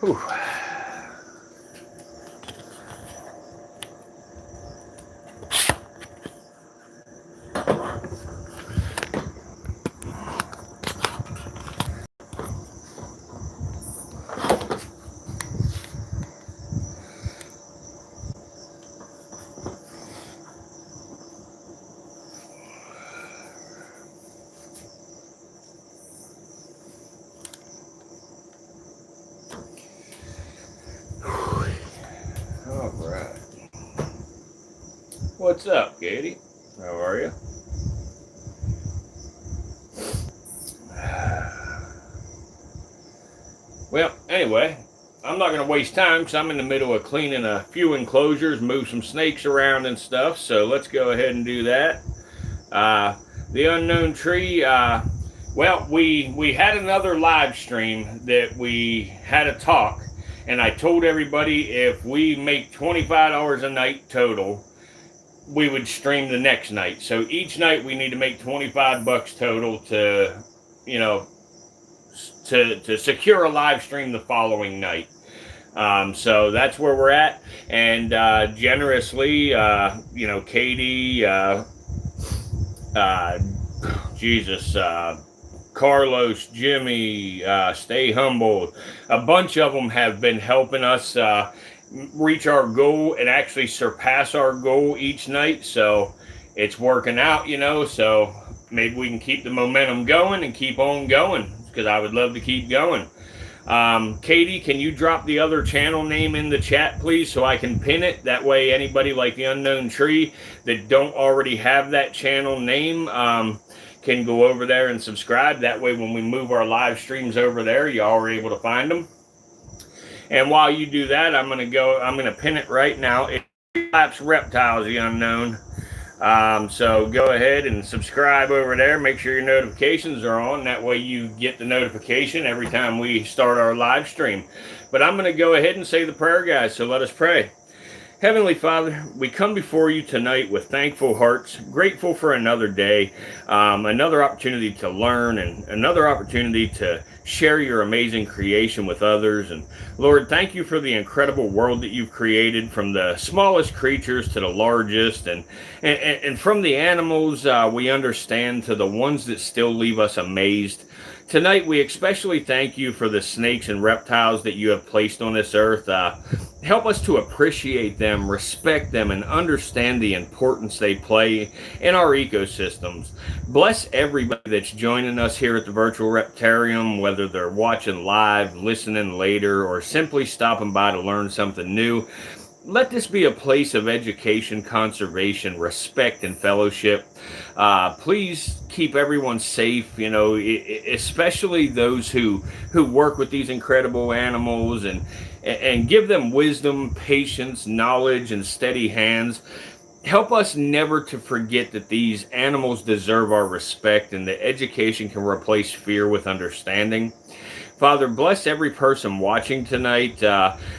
Whew. All right. What's up, Katie? How are you? Well, anyway, I'm not going to waste time because I'm in the middle of cleaning a few enclosures, move some snakes around and stuff. So let's go ahead and do that. Uh, the unknown tree. Well, we had another live stream that we had a talk, and I told everybody if we make $25 a night total, we would stream the next night. So each night we need to make 25 bucks total to, you know, to secure a live stream the following night. So that's where we're at, and generously, Katie, Jesus, Carlos, Jimmy, Stay Humble, a bunch of them have been helping us reach our goal and actually surpass our goal each night. So it's working out, so maybe we can keep the momentum going and keep on going, because I would love to keep going. Katie, can you drop the other channel name in the chat, please, so I can pin it? That way anybody like the Unknown Tree that don't already have that channel name can go over there and subscribe. That way when we move our live streams over there, y'all are able to find them. And while you do that, I'm going to pin it right now. It's Relapse Reptiles, the Unknown. So go ahead and subscribe over there. Make sure your notifications are on. That way you get the notification every time we start our live stream. But I'm going to go ahead and say the prayer, guys. So let us pray. Heavenly Father, we come before you tonight with thankful hearts, grateful for another day, another opportunity to learn, and another opportunity to share your amazing creation with others. And Lord, thank you for the incredible world that you've created, from the smallest creatures to the largest, and from the animals we understand to the ones that still leave us amazed. Tonight, we especially thank you for the snakes and reptiles that you have placed on this earth. Help us to appreciate them, respect them, and understand the importance they play in our ecosystems. Bless everybody that's joining us here at the Virtual Reptarium, whether they're watching live, listening later, or simply stopping by to learn something new. Let this be a place of education, conservation, respect, and fellowship. Please keep everyone safe, especially those who work with these incredible animals, and give them wisdom, patience, knowledge, and steady hands. Help us never to forget that these animals deserve our respect, and that education can replace fear with understanding. Father, bless every person watching tonight,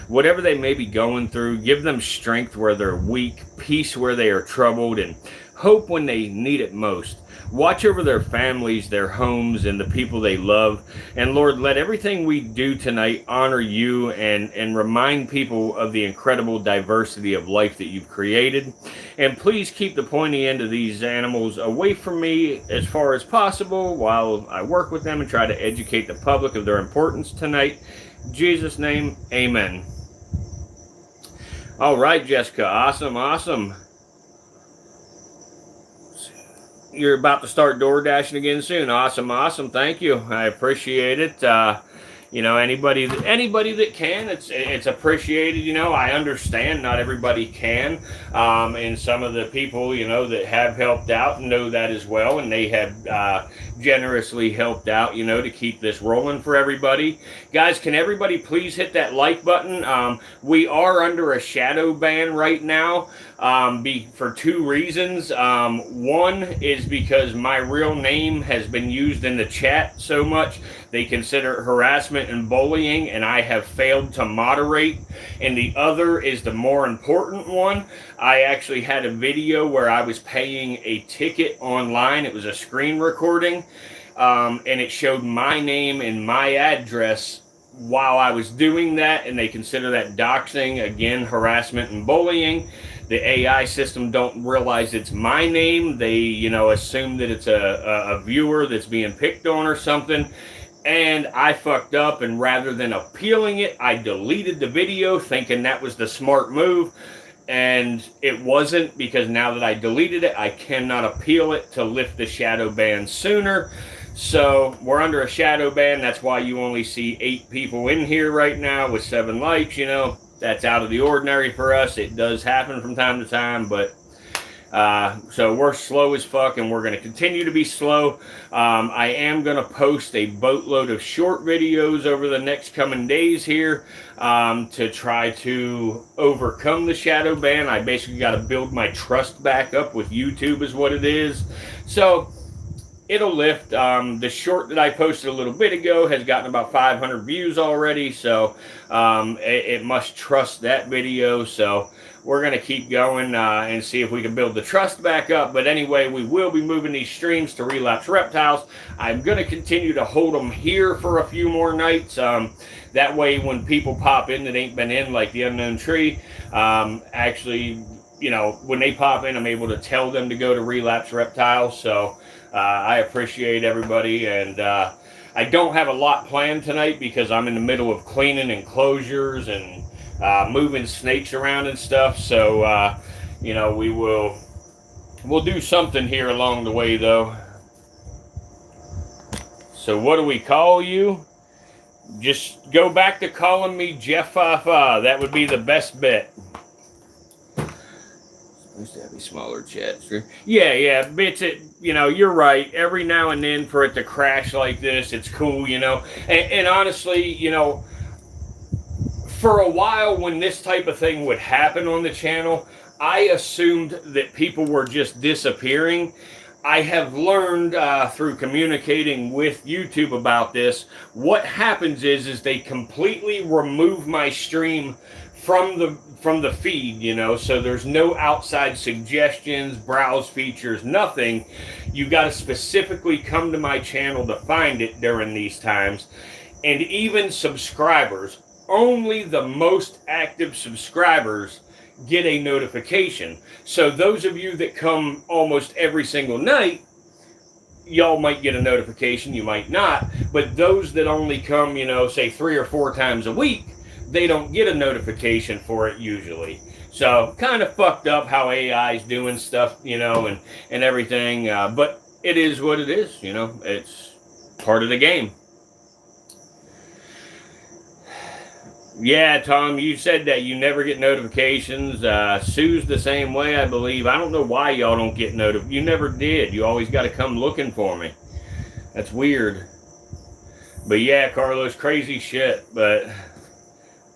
whatever they may be going through. Give them strength where they're weak, peace where they are troubled, and hope when they need it most. Watch over their families, their homes, and the people they love. And Lord, let everything we do tonight honor you and remind people of the incredible diversity of life that you've created. And please keep the pointy end of these animals away from me as far as possible while I work with them and try to educate the public of their importance tonight. In Jesus' name, amen. All right, Jessica. Awesome. You're about to start door dashing again soon. Awesome. Thank you. I appreciate it. Anybody that can, it's appreciated. I understand not everybody can, and some of the people that have helped out know that as well, and they have generously helped out to keep this rolling for everybody. Guys, can everybody please hit that like button? We are under a shadow ban right now, for two reasons. One is because my real name has been used in the chat so much they consider it harassment and bullying, and I have failed to moderate. And the other is the more important one. I actually had a video where I was paying a ticket online. It was a screen recording, and it showed my name and my address while I was doing that, and they consider that doxing, again, harassment and bullying. The AI system don't realize it's my name. They, you know, assume that it's a viewer that's being picked on or something. And I fucked up, and rather than appealing it, I deleted the video thinking that was the smart move. And it wasn't, because now that I deleted it, I cannot appeal it to lift the shadow ban sooner. So we're under a shadow ban. That's why you only see 8 people in here right now with 7 likes. You know, that's out of the ordinary for us. It does happen from time to time, but so we're slow as fuck, and we're going to continue to be slow. I am going to post a boatload of short videos over the next coming days here to try to overcome the shadow ban. I basically got to build my trust back up with YouTube is what it is. So it'll lift. The short that I posted a little bit ago has gotten about 500 views already, so it must trust that video. So we're going to keep going and see if we can build the trust back up. But anyway, we will be moving these streams to Relapse Reptiles. I'm going to continue to hold them here for a few more nights. That way, when people pop in that ain't been in, like the Unknown Tree, actually, you know, when they pop in, I'm able to tell them to go to Relapse Reptiles. So I appreciate everybody, and I don't have a lot planned tonight because I'm in the middle of cleaning enclosures and moving snakes around and stuff. So you know, we'll do something here along the way, though. So what do we call you? Just go back to calling me Jeff Fafa. That would be the best bet. Supposed to have a smaller chat. Yeah, it's it. You know, you're right. Every now and then for it to crash like this, it's cool. You know, and honestly, you know, for a while when this type of thing would happen on the channel, I assumed that people were just disappearing. I have learned through communicating with YouTube about this, what happens is they completely remove my stream from the feed, you know, so there's no outside suggestions, browse features, nothing. You got to specifically come to my channel to find it during these times. And even subscribers, only the most active subscribers get a notification. So those of you that come almost every single night, y'all might get a notification, you might not. But those that only come, you know, say 3 or 4 times a week, they don't get a notification for it usually. So kind of fucked up how AI is doing stuff, you know, and everything. But it is what it is, you know. It's part of the game. Yeah, Tom, you said that you never get notifications. Sue's the same way, I believe. I don't know why y'all don't get notifications. You never did. You always got to come looking for me. That's weird. But yeah, Carlos, crazy shit. But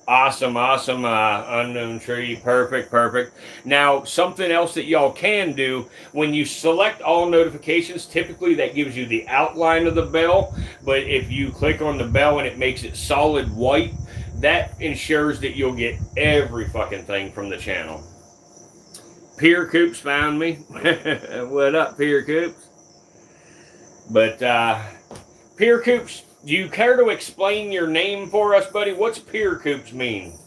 awesome, Unknown Tree. Perfect. Now, something else that y'all can do, when you select all notifications, typically that gives you the outline of the bell. But if you click on the bell and it makes it solid white, that ensures that you'll get every fucking thing from the channel. Peer Coops found me. What up, Peer Coops? But, Peer Coops, do you care to explain your name for us, buddy? What's Peer Coops mean?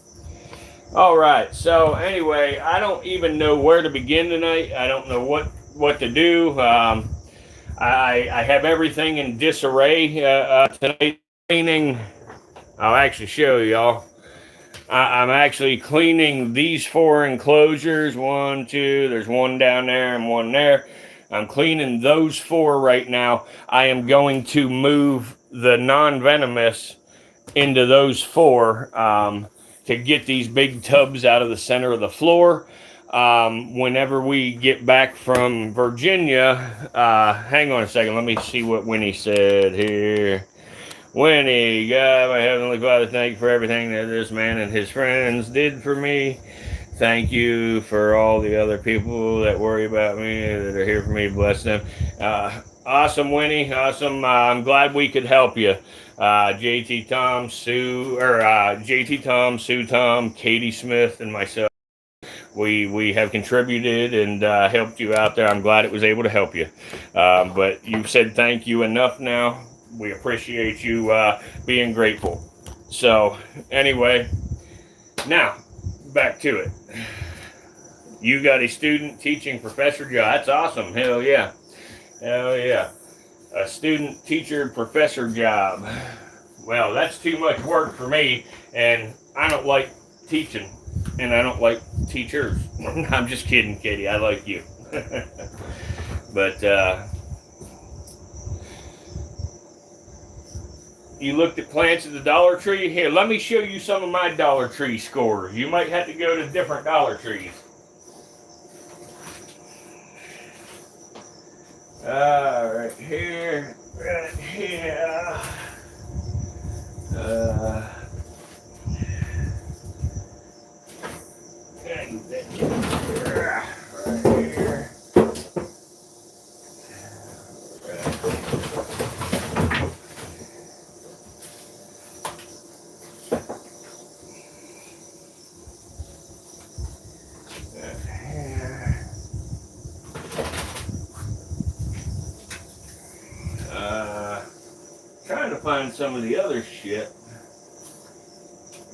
All right, so anyway, I don't even know where to begin tonight. I don't know what to do. I have everything in disarray tonight. Cleaning. I'll actually show y'all. I'm actually cleaning these 4 enclosures. 1, 2, there's one down there and one there. I'm cleaning those 4 right now. I am going to move the non-venomous into those 4 to get these big tubs out of the center of the floor. Whenever we get back from Virginia, hang on a second. Let me see what Winnie said here. Winnie, God, my Heavenly Father, thank you for everything that this man and his friends did for me. Thank you for all the other people that worry about me, that are here for me. Bless them. Awesome, Winnie. Awesome. I'm glad we could help you. JT Tom, Sue Tom, Katie Smith, and myself. We have contributed and helped you out there. I'm glad it was able to help you. But you've said thank you enough now. We appreciate you being grateful. So anyway, now back to it. You got a student teaching professor job. That's awesome. Hell yeah. Hell yeah. A student teacher professor job. Well, that's too much work for me, and I don't like teaching, and I don't like teachers. I'm just kidding, Katie. I like you. But you looked at plants at the Dollar Tree? Here, let me show you some of my Dollar Tree scores. You might have to go to different Dollar Trees. Right here, right here. Right here. Trying to find some of the other shit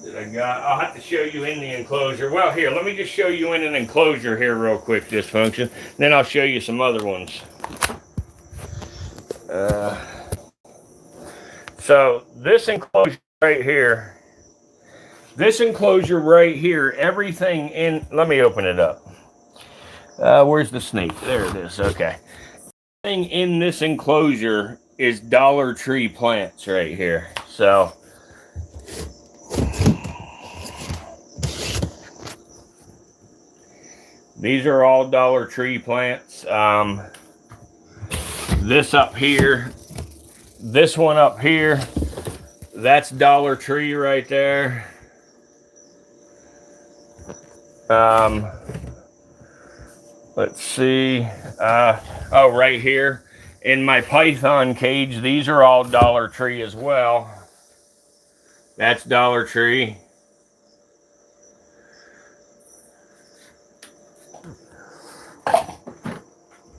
that I got. I'll have to show you in the enclosure. Well, here, let me just show you in an enclosure here real quick, Dysfunction. Then I'll show you some other ones. So this enclosure right here, everything in, let me open it up. Where's the snake? There it is. Okay. Everything in this enclosure is Dollar Tree plants right here. So these are all Dollar Tree plants. This up here, this one up here, that's Dollar Tree right there. Let's see. Oh, right here in my python cage, these are all Dollar Tree as well. That's Dollar Tree.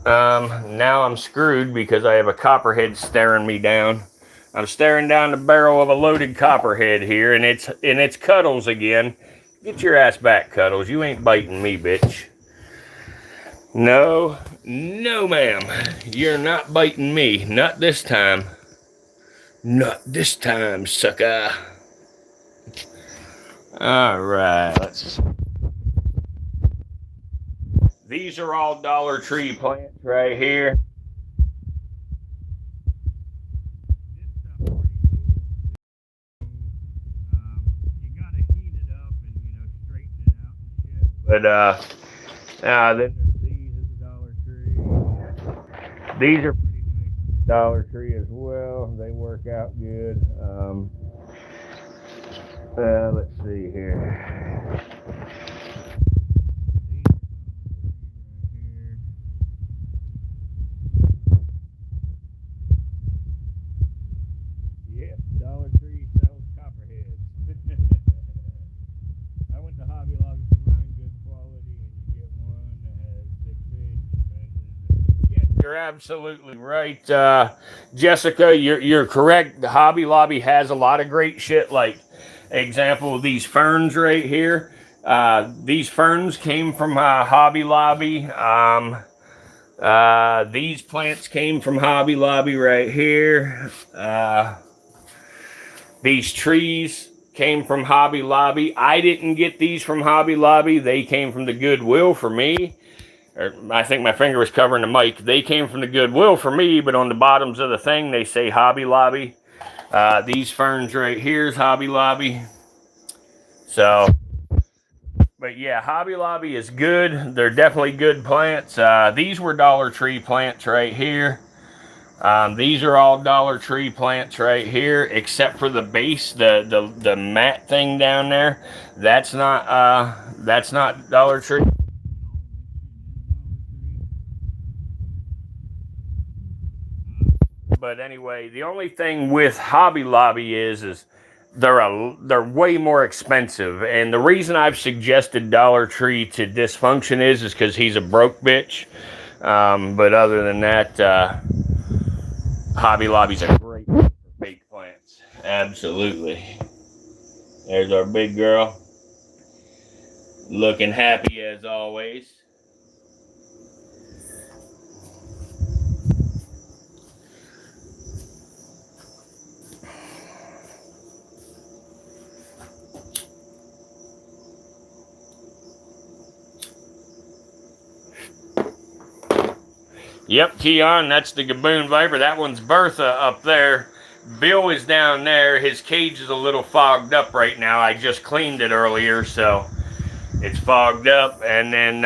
Now I'm screwed because I have a copperhead staring me down. I'm staring down the barrel of a loaded copperhead here, and it's Cuddles again. Get your ass back, Cuddles. You ain't biting me, bitch. No, ma'am. You're not biting me. Not this time. Not this time, sucker. All right, let's. These are all Dollar Tree plants right here. You gotta heat it up and straighten it out and shit. But then there's these at the Dollar Tree. These are pretty nice at the Dollar Tree as well. They work out good. Let's see here. Dollar Tree sells copperheads. I went to Hobby Lobby to find good quality, and you get one that has 6 inch. Yeah, you're absolutely right, Jessica. You're correct. The Hobby Lobby has a lot of great shit. Like example, these ferns right here. These ferns came from Hobby Lobby. These plants came from Hobby Lobby right here. These trees came from Hobby Lobby. I didn't get these from Hobby Lobby. They came from the Goodwill for me. I think my finger was covering the mic. They came from the Goodwill for me, but on the bottoms of the thing, they say Hobby Lobby. These ferns right here is Hobby Lobby. So, but yeah, Hobby Lobby is good. They're definitely good plants. These were Dollar Tree plants right here. These are all Dollar Tree plants right here, except for the base, the mat thing down there. That's not Dollar Tree. But anyway, the only thing with Hobby Lobby is they're way more expensive, and the reason I've suggested Dollar Tree to Dysfunction is because he's a broke bitch. But other than that. Hobby Lobby's a great for fake plants. Absolutely. There's our big girl. Looking happy as always. Yep, Keon, that's the Gaboon Viper. That one's Bertha up there. Bill is down there. His cage is a little fogged up right now. I just cleaned it earlier, so it's fogged up. And then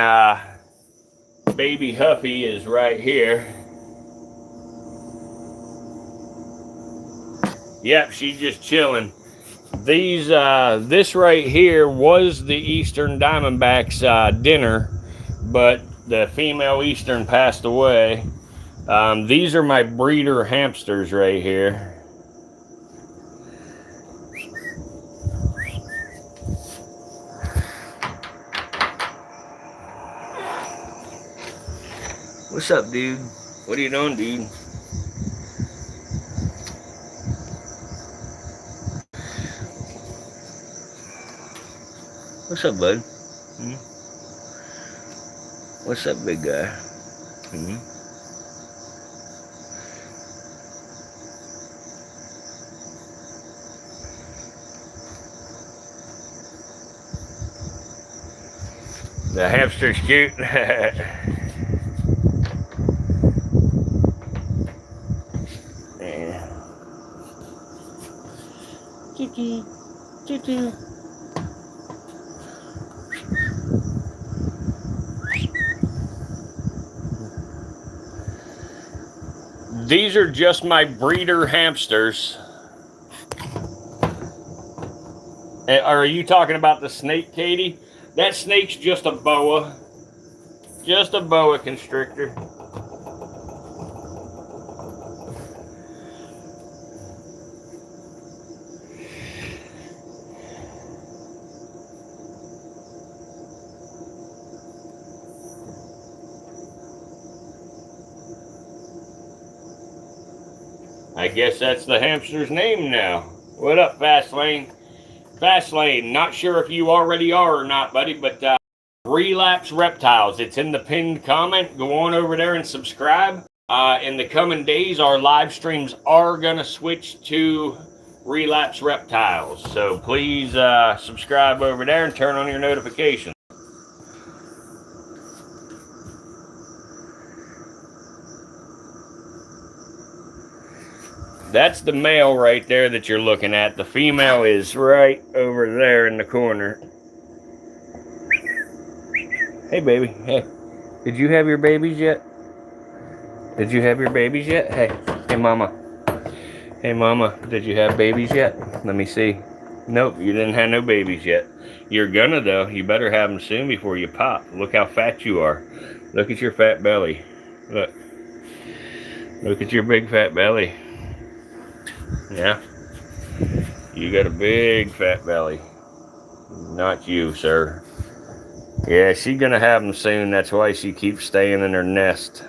baby Huffy is right here. Yep, she's just chilling. This right here was the Eastern Diamondbacks dinner, but the female Eastern passed away. These are my breeder hamsters right here. What's up, dude? What are you doing, dude? What's up, bud? What's up, big guy? The hamster's cute. Yeah. Choo-choo. Choo-choo. These are just my breeder hamsters. Are you talking about the snake, Katie? That snake's just a boa. Just a boa constrictor. I guess that's the hamster's name now. What up, Fastlane? Fastlane, not sure if you already are or not, buddy, but Relapse Reptiles. It's in the pinned comment. Go on over there and subscribe. In the coming days, our live streams are going to switch to Relapse Reptiles. So please subscribe over there and turn on your notifications. That's the male right there that you're looking at. The female is right over there in the corner. Hey, baby. Hey. Did you have your babies yet? Did you have your babies yet? Hey. Hey, mama. Hey, mama. Did you have babies yet? Let me see. Nope, you didn't have no babies yet. You're gonna, though. You better have them soon before you pop. Look how fat you are. Look at your fat belly. Look. Look at your big fat belly. Yeah, you got a big fat belly. Not you, sir. Yeah, she's gonna have them soon. That's why she keeps staying in her nest.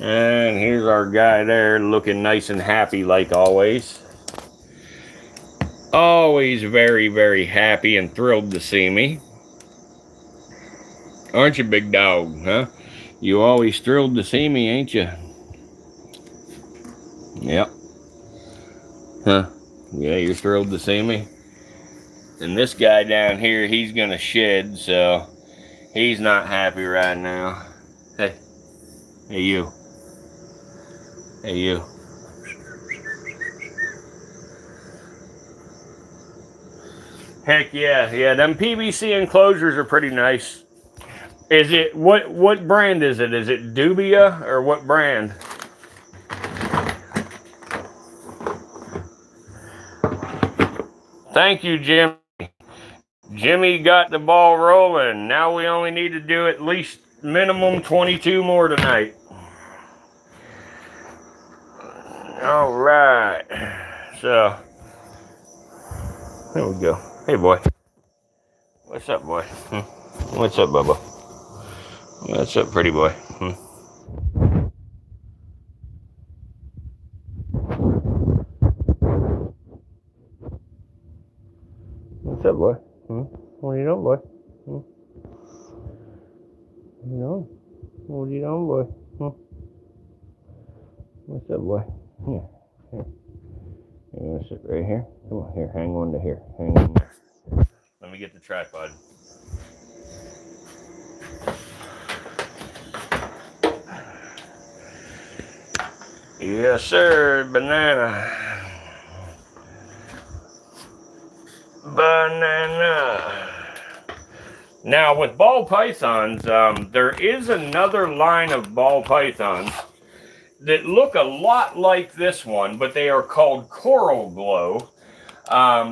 And here's our guy there, looking nice and happy like always. Always very, very happy and thrilled to see me. Aren't you, big dog, huh? You always thrilled to see me, ain't you? Yep. Huh? Yeah, you're thrilled to see me? And this guy down here, he's gonna shed, so he's not happy right now. Hey. Hey, you. Hey, you. Heck yeah. Yeah, them PVC enclosures are pretty nice. Is it, what brand is it? Is it Dubia or what brand? Thank you, Jimmy. Jimmy got the ball rolling. Now we only need to do at least minimum 22 more tonight. All right. So, there we go. Hey, boy. What's up, boy? What's up, Bubba? What's up, pretty boy? You know? What are you doing, boy? Huh? What's up, boy? Here. Here. You're gonna sit right here? Come on, here, hang on to here. Hang on there. Let me get the tripod. Yes, sir, banana. Banana. Now, with ball pythons, there is another line of ball pythons that look a lot like this one, but they are called coral glow.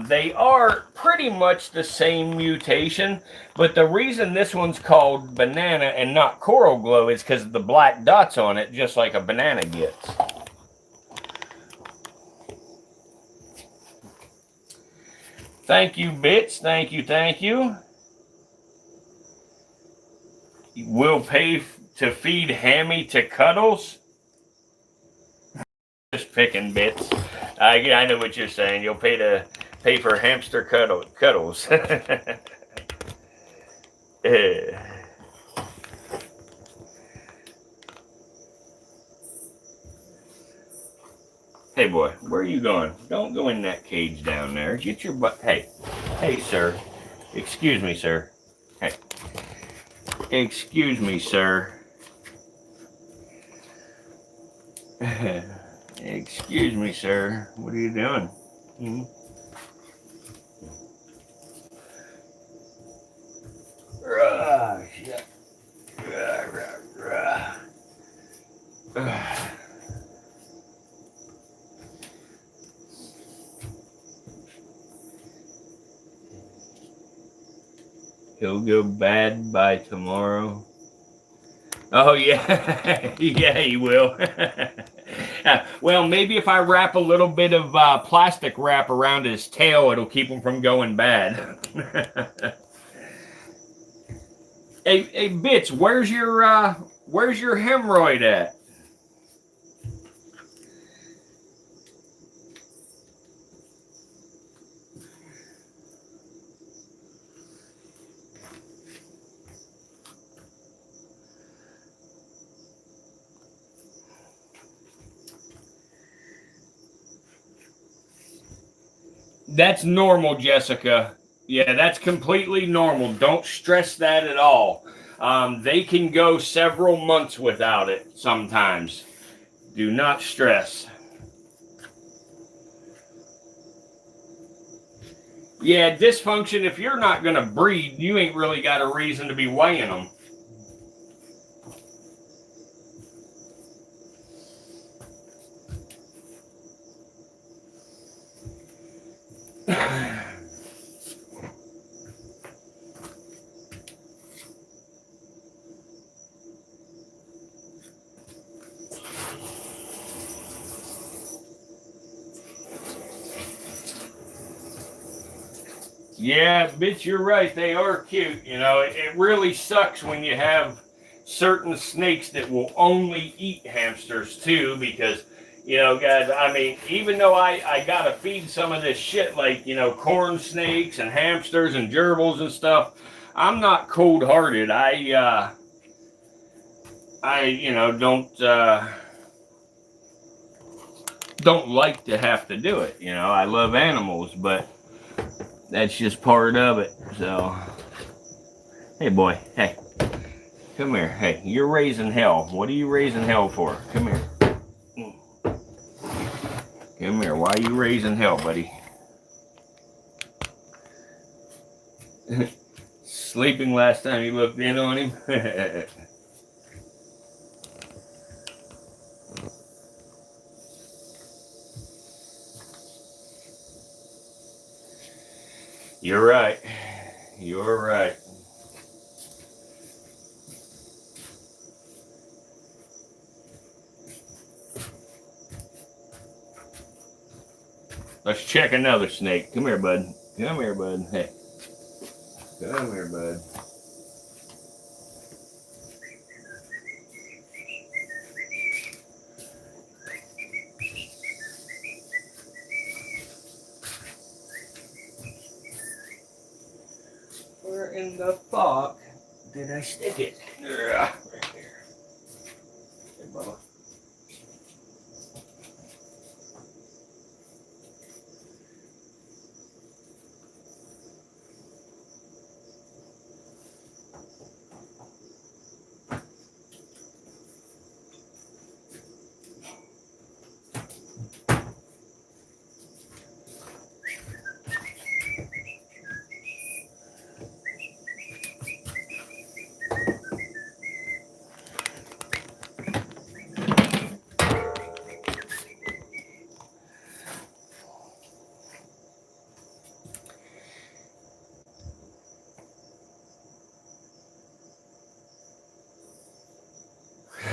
They are pretty much the same mutation, but the reason this one's called banana and not coral glow is because of the black dots on it, just like a banana gets. Thank you, Bits. Thank you, thank you. We'll pay to feed Hammy to Cuddles. Just picking, Bits. I know what you're saying. You'll pay for hamster cuddles. Hey, boy, where are you going? Don't go in that cage down there. Get your butt. Hey, sir. Excuse me, sir. Hey, excuse me, sir. Excuse me, sir. What are you doing? Hmm? Shit. He'll go bad by tomorrow. Oh, yeah. Yeah, he will. Well, maybe if I wrap a little bit of plastic wrap around his tail, it'll keep him from going bad. Hey, Bits, where's your hemorrhoid at? That's normal, Jessica. Yeah, that's completely normal. Don't stress that at all. They can go several months without it sometimes. Do not stress. Yeah, dysfunction, if you're not going to breed, you ain't really got a reason to be weighing them. Yeah, bitch, you're right. They are cute. You know, it really sucks when you have certain snakes that will only eat hamsters too, because, you know, guys, I mean, even though I gotta feed some of this shit like, you know, corn snakes and hamsters and gerbils and stuff, I'm not cold-hearted. I you know, don't like to have to do it. You know, I love animals, but that's just part of it. So, hey, boy, hey, come here. Hey, you're raising hell. What are you raising hell for? Come here. Come here. Why are you raising hell, buddy? Sleeping last time you looked in on him? You're right. You're right. Let's check another snake. Come here, bud. Come here, bud. Hey. Come here, bud. Where in the fuck did I stick it? Right there. Hey, Bubba.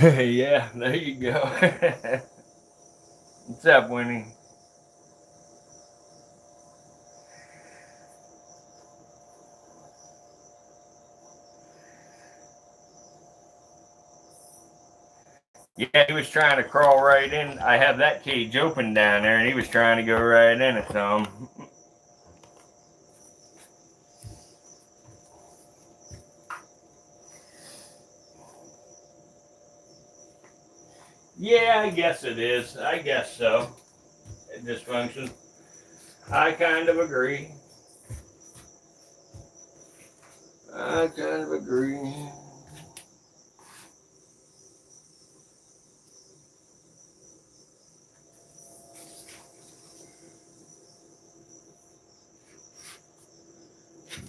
Yeah, there you go. What's up, Winnie? Yeah, he was trying to crawl right in. I have that cage open down there, and he was trying to go right in it, Tom. Yeah, I guess it is. I guess so. Dysfunction. I kind of agree. I kind of agree.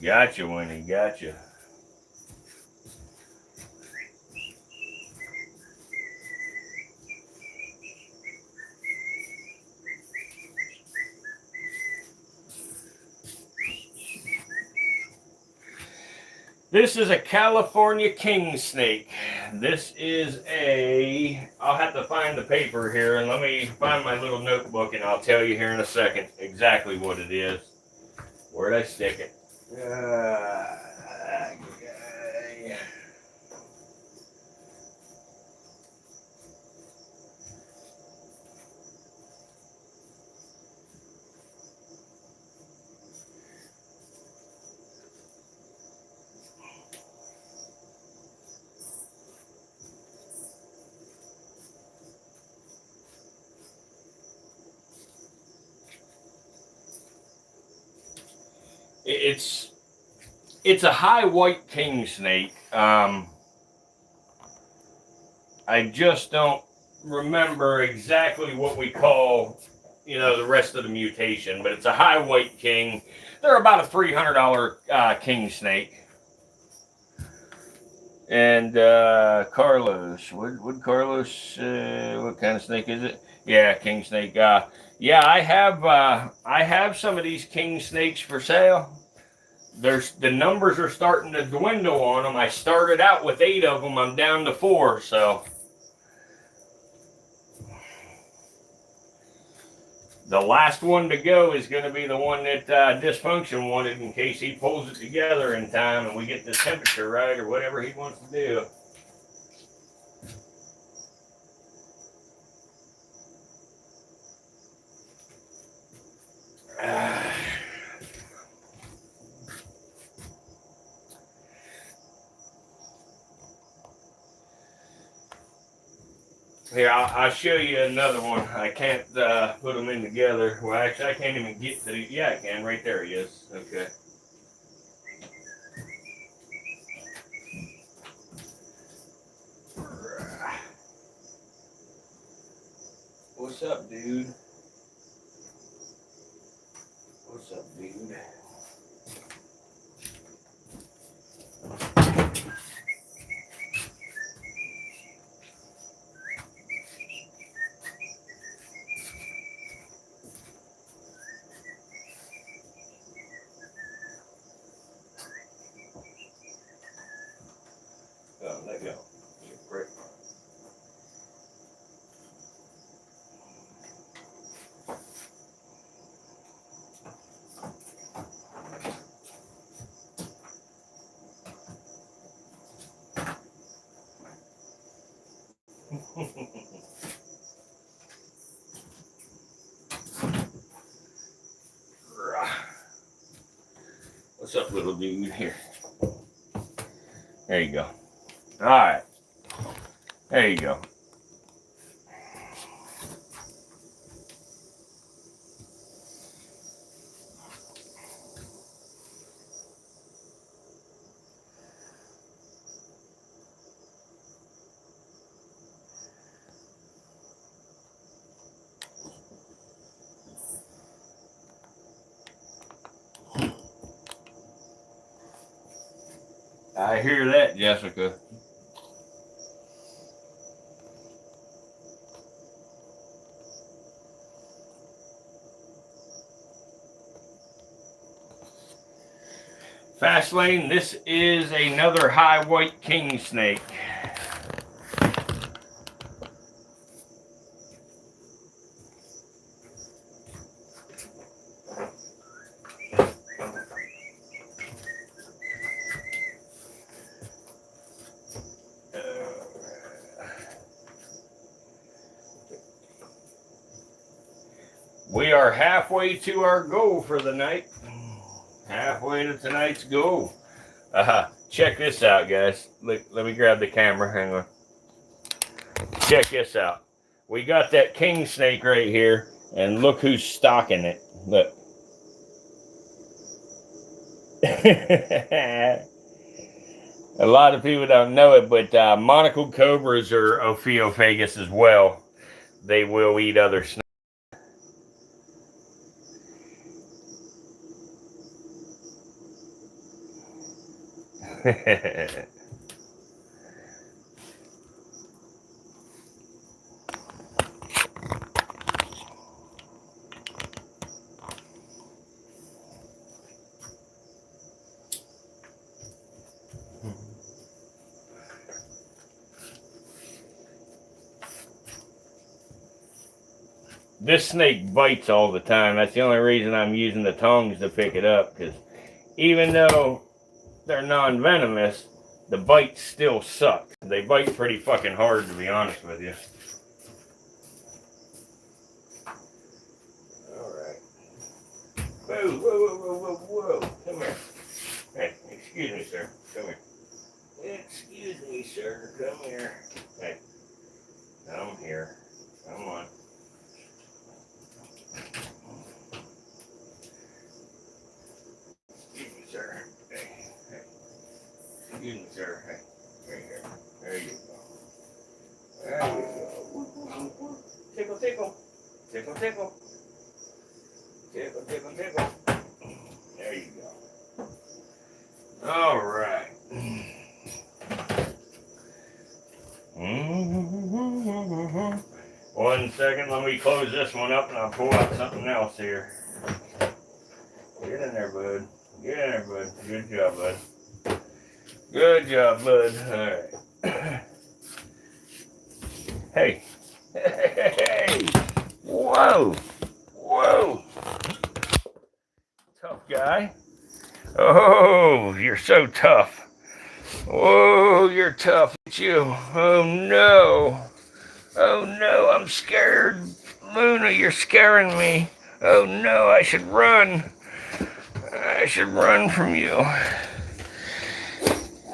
Gotcha, Winnie. Gotcha. This is a California king snake. This is a, I'll have to find the paper here, and let me find my little notebook, and I'll tell you here in a second exactly what it is. Where'd I stick it? It's a high white king snake. I just don't remember exactly what we call, the rest of the mutation, but it's a high white king. They're about a $300 king snake. And Carlos, would Carlos, what kind of snake is it? Yeah, king snake. Yeah, I have some of these king snakes for sale. The numbers are starting to dwindle on them. I started out with 8 of them. I'm down to 4. So the last one to go is going to be the one that Dysfunction wanted, in case he pulls it together in time and we get the temperature right or whatever he wants to do. Here, I'll show you another one. I can't put them in together. Well, actually, I can't even get to the... Yeah, I can. Right there he is. Okay. What's up, dude? What's up, dude? Oh, let go. You prick. What's up, little dude? Here. There you go. All right. There you go. I hear that, Jessica. Fast lane, this is another high white king snake. We are halfway to our goal for the night. Halfway to tonight's goal. Check this out, guys. Look, let me grab the camera. Hang on. Check this out. We got that king snake right here, and look who's stalking it. Look. A lot of people don't know it, but monocled cobras are ophiophagus as well. They will eat other snakes. This snake bites all the time. That's the only reason I'm using the tongs to pick it up, because even though they're non-venomous, the bites still suck. They bite pretty fucking hard, to be honest with you. Alright. Whoa, whoa, whoa, whoa, whoa, whoa. Come here. Hey, excuse me, sir. Come here. Excuse me, sir. Come here. Hey. I'm here. Come on. Excuse me, sir. Hey. Hey. Excuse me, sir. Hey. Right here. There you go. There you go. Tickle, tickle. Tickle, tickle. Tickle, tickle, tickle. There you go. All right. One second, let me close this one up and I'll pull out something else here. Get in there, bud. Get in there, bud. Good job, bud. Good job, bud. All right. Hey. Hey. Whoa. Whoa. Tough guy. Oh, you're so tough. Oh, you're tough. It's you. Oh, no. Oh, no, I'm scared. Luna, you're scaring me. Oh, no, I should run. I should run from you.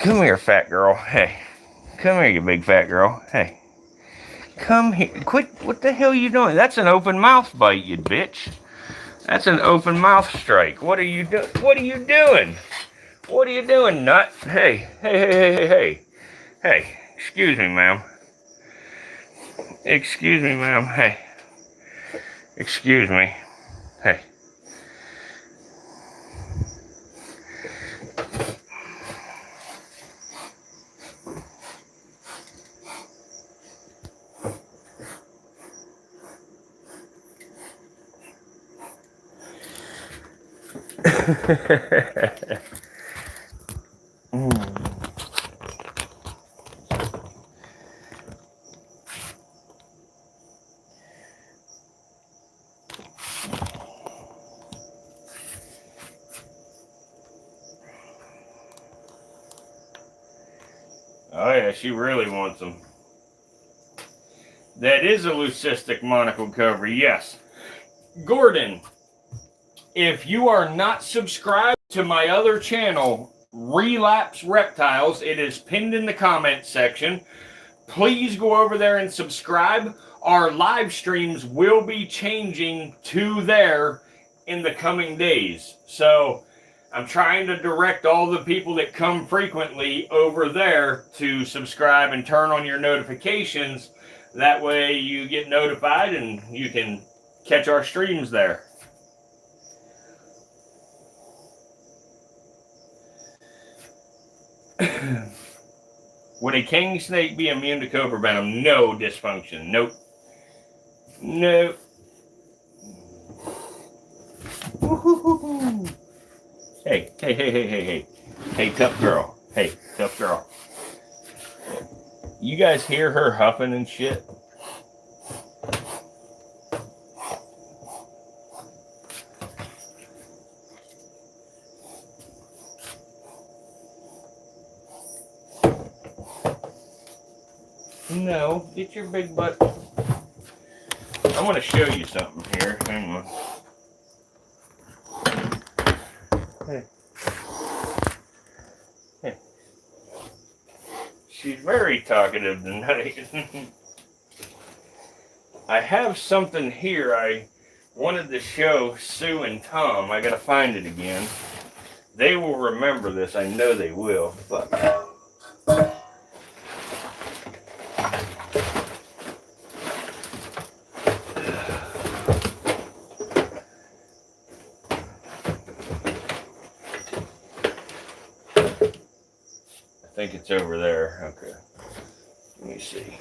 Come here, fat girl. Hey. Come here, you big fat girl. Hey. Come here. Quit. What the hell are you doing? That's an open mouth bite, you bitch. That's an open mouth strike. What are you doing? What are you doing? What are you doing, nut? Hey. Hey, hey, hey, hey, hey. Hey. Excuse me, ma'am. Excuse me, ma'am. Hey. Excuse me. Hey. Oh yeah, she really wants them. That is a leucistic monocled cobra, yes. Gordon, if you are not subscribed to my other channel, Relapse Reptiles. It is pinned in the comments section. Please go over there and subscribe. Our live streams will be changing to there in the coming days. So I'm trying to direct all the people that come frequently over there to subscribe and turn on your notifications. That way you get notified and you can catch our streams there. Would a king snake be immune to cobra venom? No dysfunction. Nope. Nope. Hey, hey, hey, hey, hey, hey. Hey, tough girl. Hey, tough girl. You guys hear her huffing and shit? No, get your big butt. I want to show you something here. Hang on. Hey. Hey. She's very talkative tonight. I have something here I wanted to show Sue and Tom. I gotta find it again. They will remember this. I know they will. But I think it's over there. Okay. Let me see.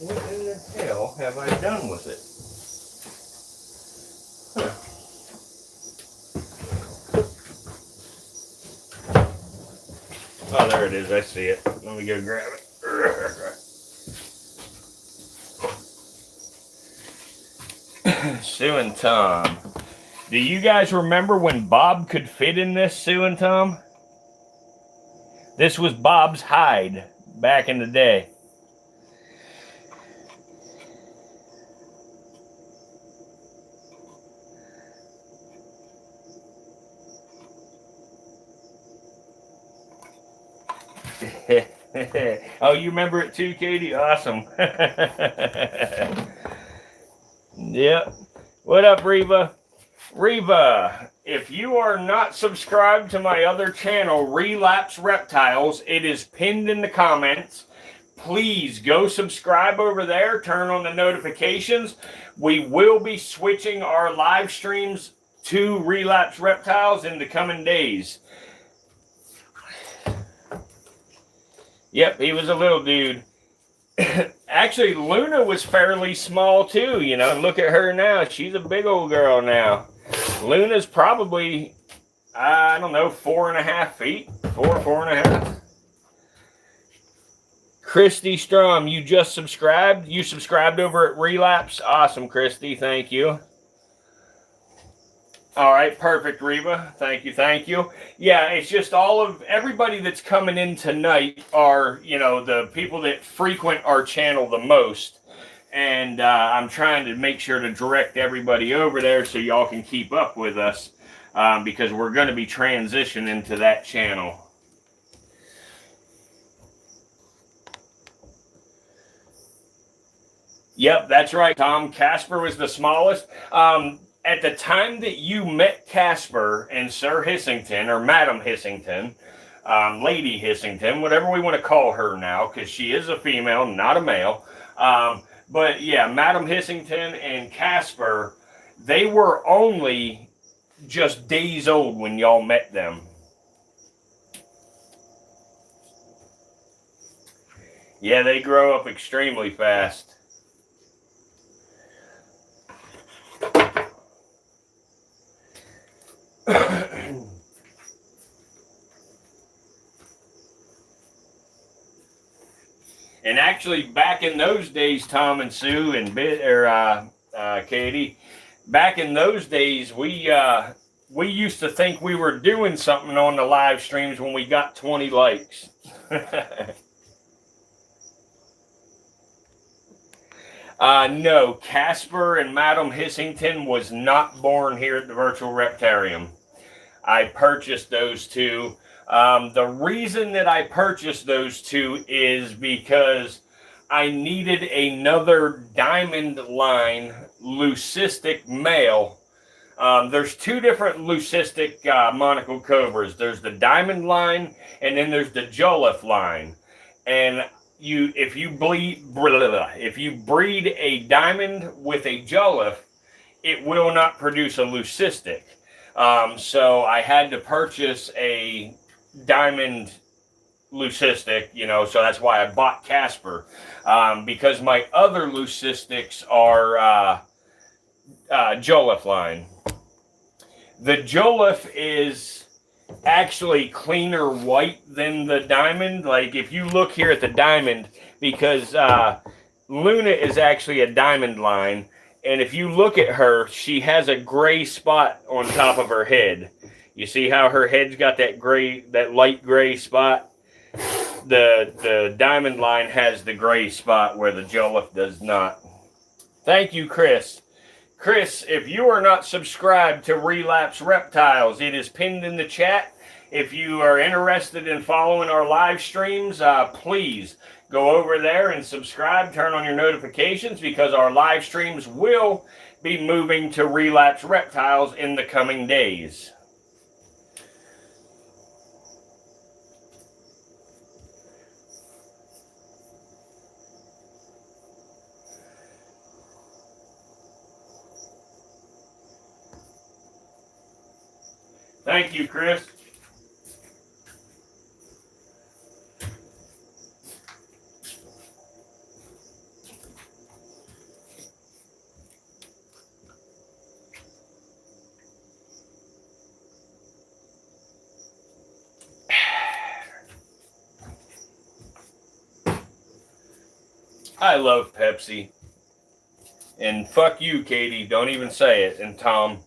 What in the hell have I done with it? Huh. Oh, there it is. I see it. Let me go grab it. Sue and Tom. Do you guys remember when Bob could fit in this, Sue and Tom? This was Bob's hide back in the day. Oh, you remember it too, Katie? Awesome. Yep. What up, Reva? Reva, if you are not subscribed to my other channel, Relapse Reptiles, it is pinned in the comments. Please go subscribe over there. Turn on the notifications. We will be switching our live streams to Relapse Reptiles in the coming days. Yep, he was a little dude. Actually, Luna was fairly small too, you know. Look at her now. She's a big old girl now. Luna's probably, I don't know, 4.5 feet. 4.5. Christy Strom, you just subscribed? You subscribed over at Relapse? Awesome, Christy. Thank you. All right, perfect, Reba. Thank you, thank you. Yeah, it's just everybody that's coming in tonight are, you know, the people that frequent our channel the most. And I'm trying to make sure to direct everybody over there so y'all can keep up with us because we're going to be transitioning to that channel. Yep, that's right, Tom. Casper was the smallest. At the time that you met Casper and Sir Hissington, or Madam Hissington, Lady Hissington, whatever we want to call her now, because she is a female, not a male. But yeah, Madam Hissington and Casper, they were only just days old when y'all met them. Yeah, they grow up extremely fast. And actually, back in those days, Tom and Sue and Katie, back in those days, we used to think we were doing something on the live streams when we got 20 likes. No, Casper and Madam Hissington was not born here at the Virtual Reptarium. I purchased those two. The reason that I purchased those two is because I needed another diamond line leucistic male. There's two different leucistic monocle cobras. There's the diamond line, and then there's the Jolliffe line. And if you breed a diamond with a Jolliffe, it will not produce a leucistic. So I had to purchase a diamond leucistic, so that's why I bought Casper, because my other leucistics are Jolliffe line. The Jolliffe is actually cleaner white than the diamond. Like if you look here at the diamond, because Luna is actually a diamond line, and if you look at her, she has a gray spot on top of her head. You see how her head's got that light gray spot? The diamond line has the gray spot where the Jolliffe does not. Thank you, Chris. Chris, if you are not subscribed to Relapse Reptiles, it is pinned in the chat. If you are interested in following our live streams, please go over there and subscribe, turn on your notifications, because our live streams will be moving to Relapse Reptiles in the coming days. Thank you, Chris. I love Pepsi. And fuck you, Katie. Don't even say it. And Tom.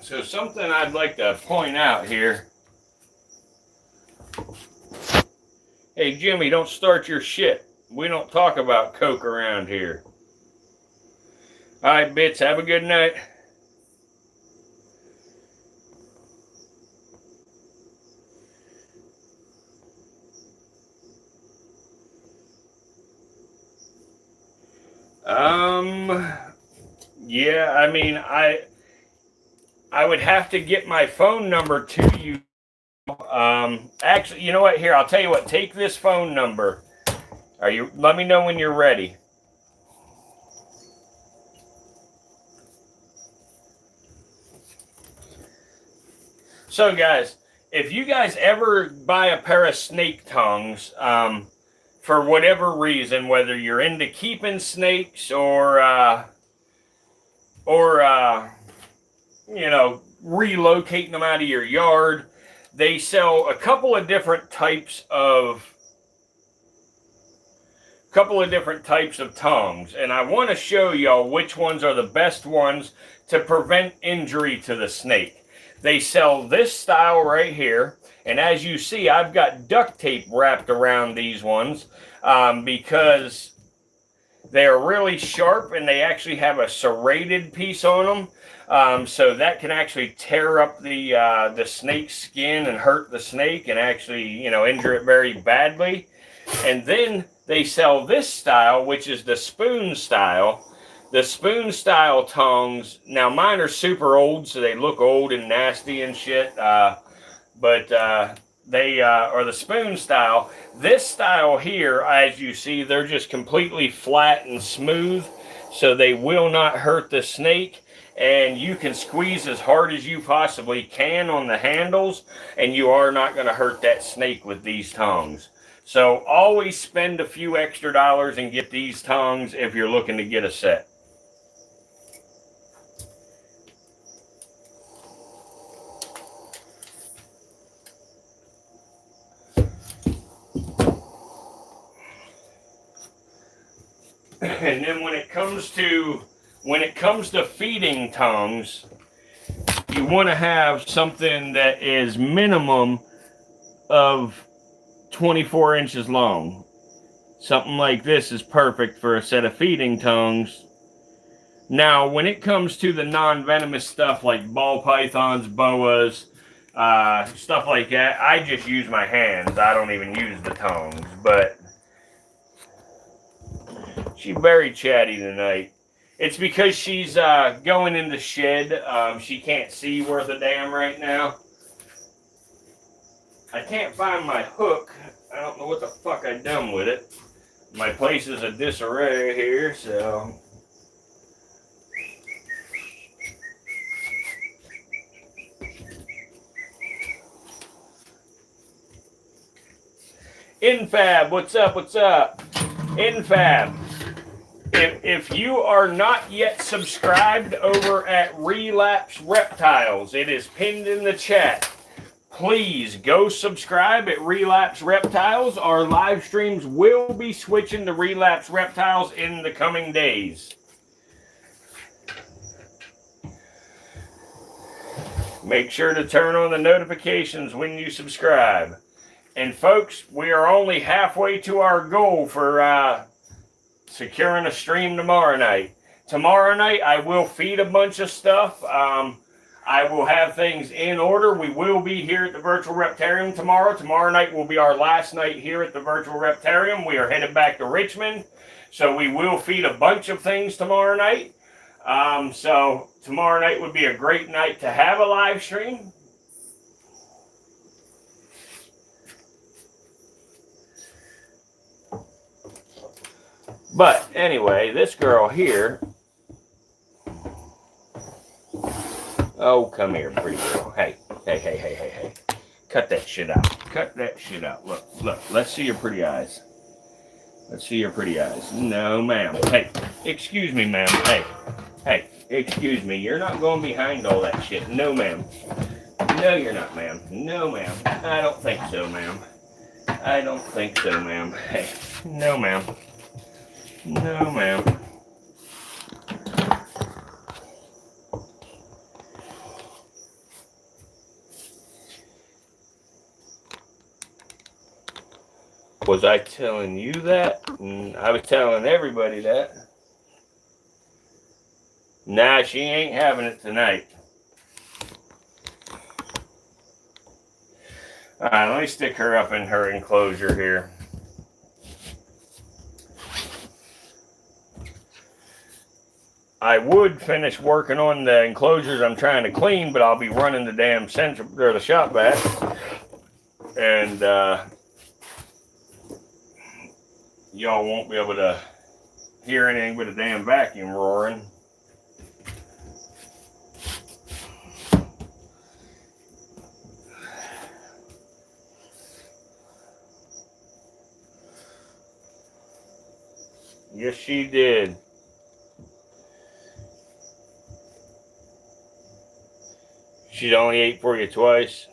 So something I'd like to point out here. Hey, Jimmy, don't start your shit. We don't talk about Coke around here. All right, Bits, have a good night. Yeah, I mean, I would have to get my phone number to you. Actually, you know what? Here, I'll tell you what. Take this phone number. Let me know when you're ready. So, guys, if you guys ever buy a pair of snake tongues, for whatever reason, whether you're into keeping snakes or relocating them out of your yard, they sell a couple of different types of tongues, and I want to show y'all which ones are the best ones to prevent injury to the snake. They sell this style right here, and as you see, I've got duct tape wrapped around these ones because they're really sharp, and they actually have a serrated piece on them. So that can actually tear up the snake's skin and hurt the snake and actually, injure it very badly. And then they sell this style, which is the spoon style. The spoon style tongues. Now mine are super old, so they look old and nasty and shit. But or the spoon style. This style here, as you see, they're just completely flat and smooth, so they will not hurt the snake. And you can squeeze as hard as you possibly can on the handles, and you are not going to hurt that snake with these tongs. So always spend a few extra dollars and get these tongs if you're looking to get a set. And then when it comes to feeding tongs, you want to have something that is minimum of 24 inches long. Something like this is perfect for a set of feeding tongs. Now, when it comes to the non-venomous stuff like ball pythons, boas, stuff like that, I just use my hands. I don't even use the tongs, but she's very chatty tonight. It's because she's going in the shed. She can't see worth a damn right now. I can't find my hook. I don't know what the fuck I done with it. My place is a disarray here, so. Infab, what's up? What's up? Infab. If you are not yet subscribed over at Relapse Reptiles, it is pinned in the chat. Please go subscribe at Relapse Reptiles. Our live streams will be switching to Relapse Reptiles in the coming days. Make sure to turn on the notifications when you subscribe. And folks, we are only halfway to our goal for securing a stream tomorrow night. Tomorrow night, I will feed a bunch of stuff. I will have things in order. We will be here at the Virtual Reptarium tomorrow. Tomorrow night will be our last night here at the Virtual Reptarium. We are headed back to Richmond. So we will feed a bunch of things tomorrow night. So tomorrow night would be a great night to have a live stream. But anyway, this girl here. Oh, come here, pretty girl. Hey. Cut that shit out. Cut that shit out. Look. Let's see your pretty eyes. Let's see your pretty eyes. No, ma'am. Hey, excuse me, ma'am. Hey, excuse me. You're not going behind all that shit. No, ma'am. No, you're not, ma'am. No, ma'am. I don't think so, ma'am. I don't think so, ma'am. Hey, no, ma'am. No, ma'am. Was I telling you that? I was telling everybody that. Nah, she ain't having it tonight. Alright, let me stick her up in her enclosure here. I would finish working on the enclosures I'm trying to clean, but I'll be running the damn central or the shop back. And y'all won't be able to hear anything but a damn vacuum roaring. Yes, she did. She's only ate for you twice.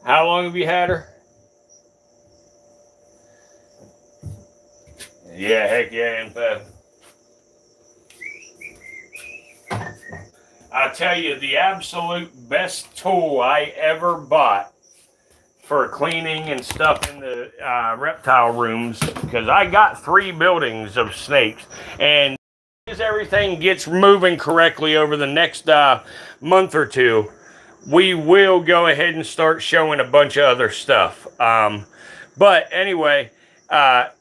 How long have you had her? Yeah, heck yeah, in fact. I'll tell you, the absolute best tool I ever bought for cleaning and stuff in the reptile rooms, because I got 3 buildings of snakes, and as everything gets moving correctly over the next month or two, we will go ahead and start showing a bunch of other stuff. But anyway, the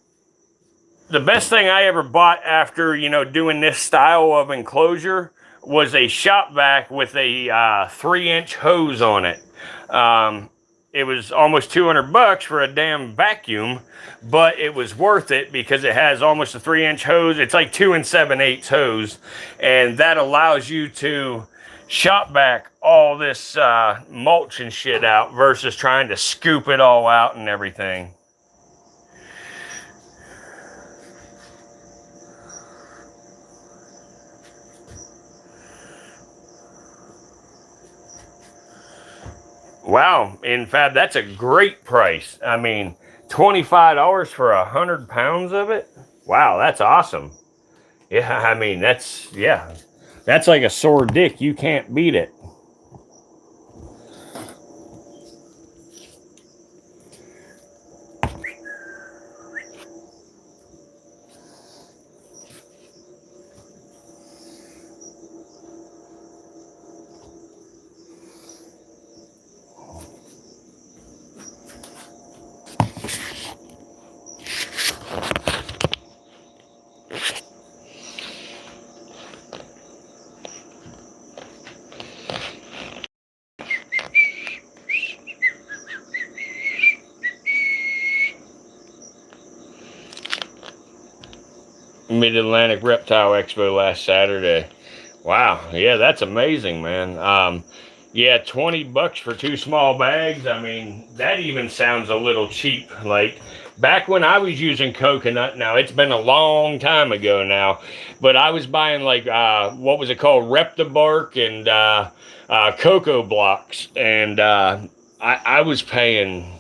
best thing I ever bought after, doing this style of enclosure was a shop vac with a 3-inch hose on it. it was almost 200 bucks for a damn vacuum, but it was worth it because it has almost a 3-inch hose. It's like 2 7/8 hose, and that allows you to shop back all this mulch and shit out versus trying to scoop it all out and everything. Wow, in fact, that's a great price. I mean, $25 for 100 pounds of it? Wow, that's awesome. Yeah, I mean, that's like a sore dick. You can't beat it. Mid-Atlantic Reptile Expo last Saturday. Wow, yeah, that's amazing, man. Yeah, 20 bucks for 2 small bags. I mean, that even sounds a little cheap. Like, back when I was using coconut, now it's been a long time ago now, but I was buying like, what was it called? Reptabark and cocoa blocks. And I was paying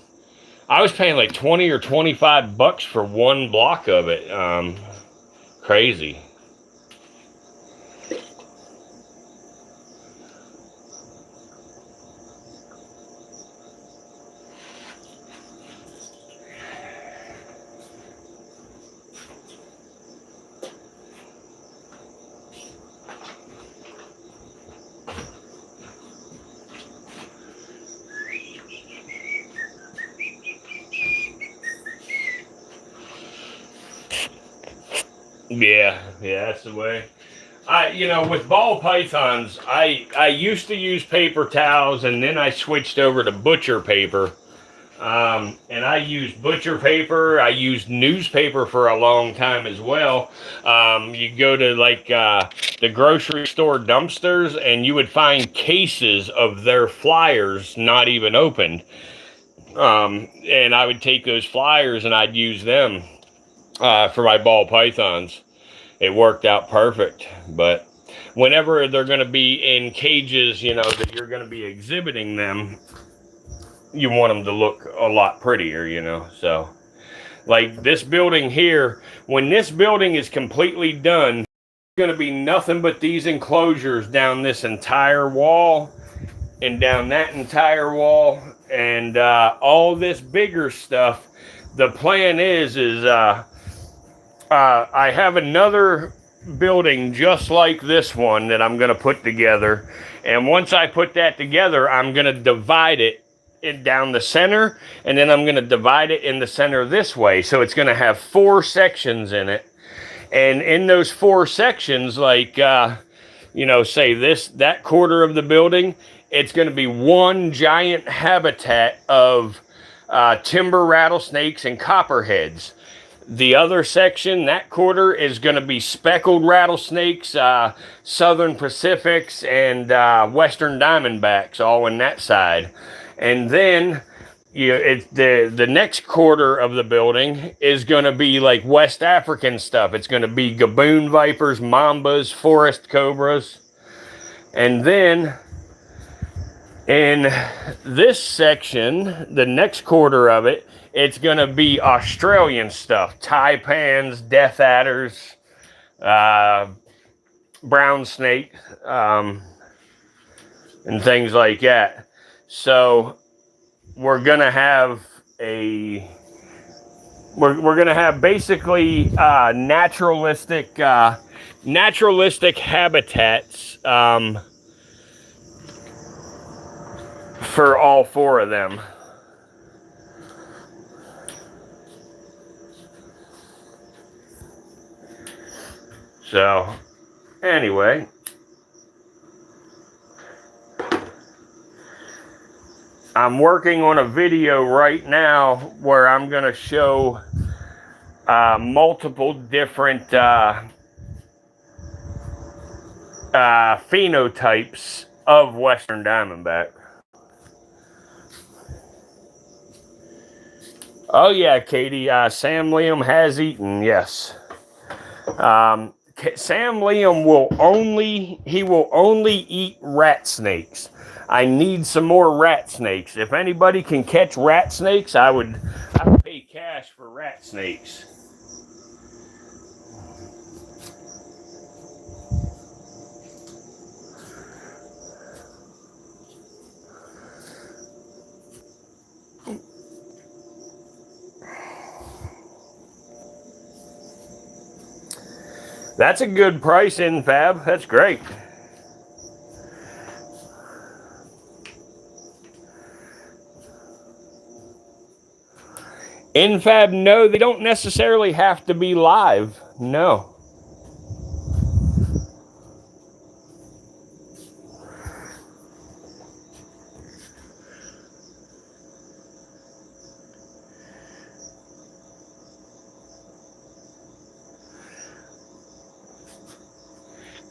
like 20 or 25 bucks for 1 block of it. Crazy. Yeah, that's the way. With ball pythons, I used to use paper towels, and then I switched over to butcher paper. And I used butcher paper. I used newspaper for a long time as well. You go to like the grocery store dumpsters, and you would find cases of their flyers not even opened. And I would take those flyers and I'd use them for my ball pythons. It worked out perfect. But whenever they're going to be in cages, that you're going to be exhibiting them, you want them to look a lot prettier, So, like this building here, when this building is completely done, there's going to be nothing but these enclosures down this entire wall and down that entire wall and all this bigger stuff. The plan is I have another building just like this one that I'm going to put together. And once I put that together, I'm going to divide it down the center, and then I'm going to divide it in the center this way. So it's going to have 4 sections in it. And in those 4 sections, like, say that quarter of the building, it's going to be one giant habitat of timber rattlesnakes and copperheads. The other section, that quarter, is going to be speckled rattlesnakes, southern Pacifics, and western diamondbacks, all in that side. And then the next quarter of the building is going to be like West African stuff. It's going to be gaboon vipers, mambas, forest cobras. And then in this section, the next quarter of it, it's going to be Australian stuff. Taipans, death adders, brown snake, and things like that. So we're going to have basically naturalistic habitats for all 4 of them. So, anyway, I'm working on a video right now where I'm going to show multiple different phenotypes of Western Diamondback. Oh yeah, Katie. Sam Liam has eaten. Yes. Sam Liam will only eat rat snakes. I need some more rat snakes. If anybody can catch rat snakes, I would pay cash for rat snakes. That's a good price in Fab. That's great. In Fab, no, they don't necessarily have to be live. No.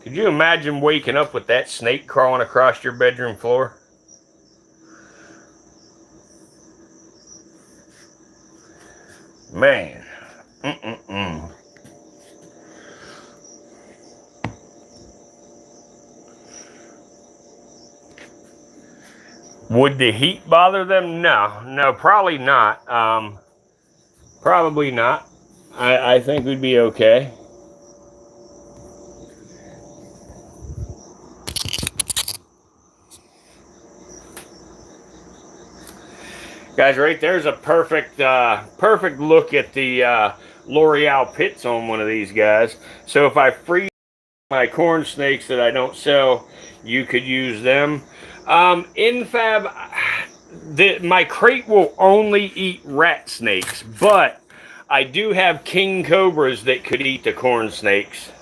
Could you imagine waking up with that snake crawling across your bedroom floor? Man. Would the heat bother them? No, probably not. Probably not. I think we'd be okay. Guys, right there's a perfect look at the L'Oreal pits on one of these guys. So if I freeze my corn snakes that I don't sell, you could use them. In Fab, my crate will only eat rat snakes, but I do have king cobras that could eat the corn snakes.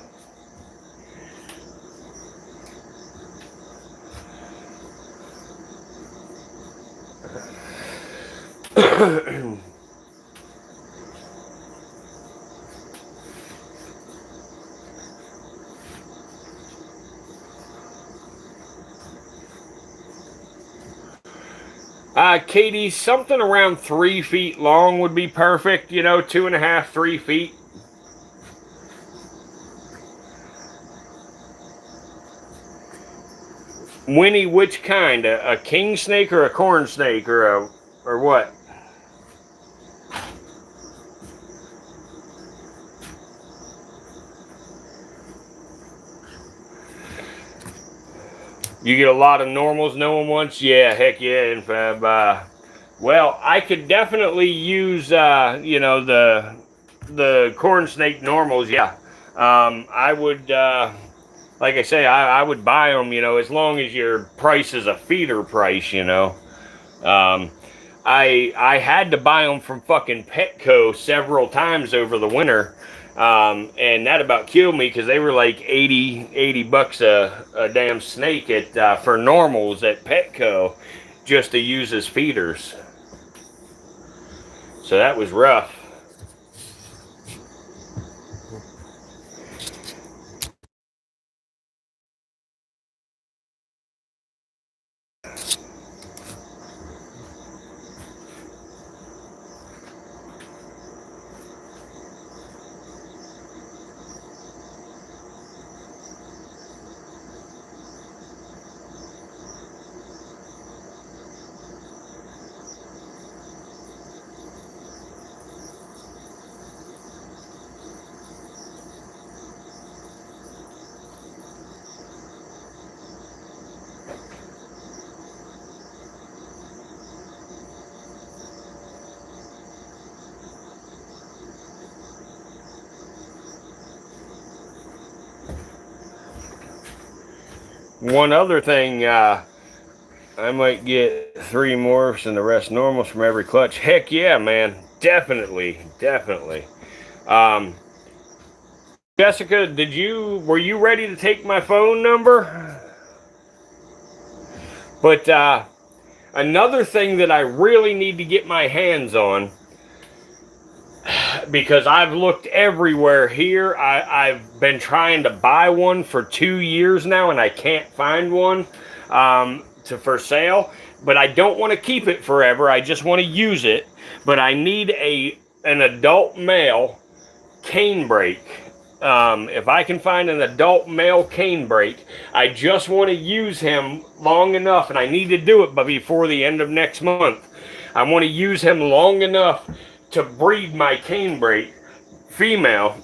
Katie, something around 3 feet long would be perfect. 2.5, 3 feet. Winnie, which kind? A king snake or a corn snake or what? You get a lot of normals no one wants? Yeah, heck yeah, in Fab. Well, I could definitely use, the corn snake normals, yeah. I would, like I say, I would buy them, as long as your price is a feeder price, I had to buy them from fucking Petco several times over the winter. And that about killed me because they were like 80 bucks a damn snake for normals at Petco just to use as feeders. So that was rough. One other thing, I might get 3 morphs and the rest normals from every clutch. Heck yeah, man. Definitely. Jessica, were you ready to take my phone number? But, Another thing that I really need to get my hands on, because I've looked everywhere here. I've been trying to buy one for 2 years now, and I can't find one for sale. But I don't want to keep it forever. I just want to use it. But I need an adult male cane brake. If I can find an adult male cane brake, I just want to use him long enough, and I need to do it before the end of next month. I want to use him long enough to breed my cane brake female,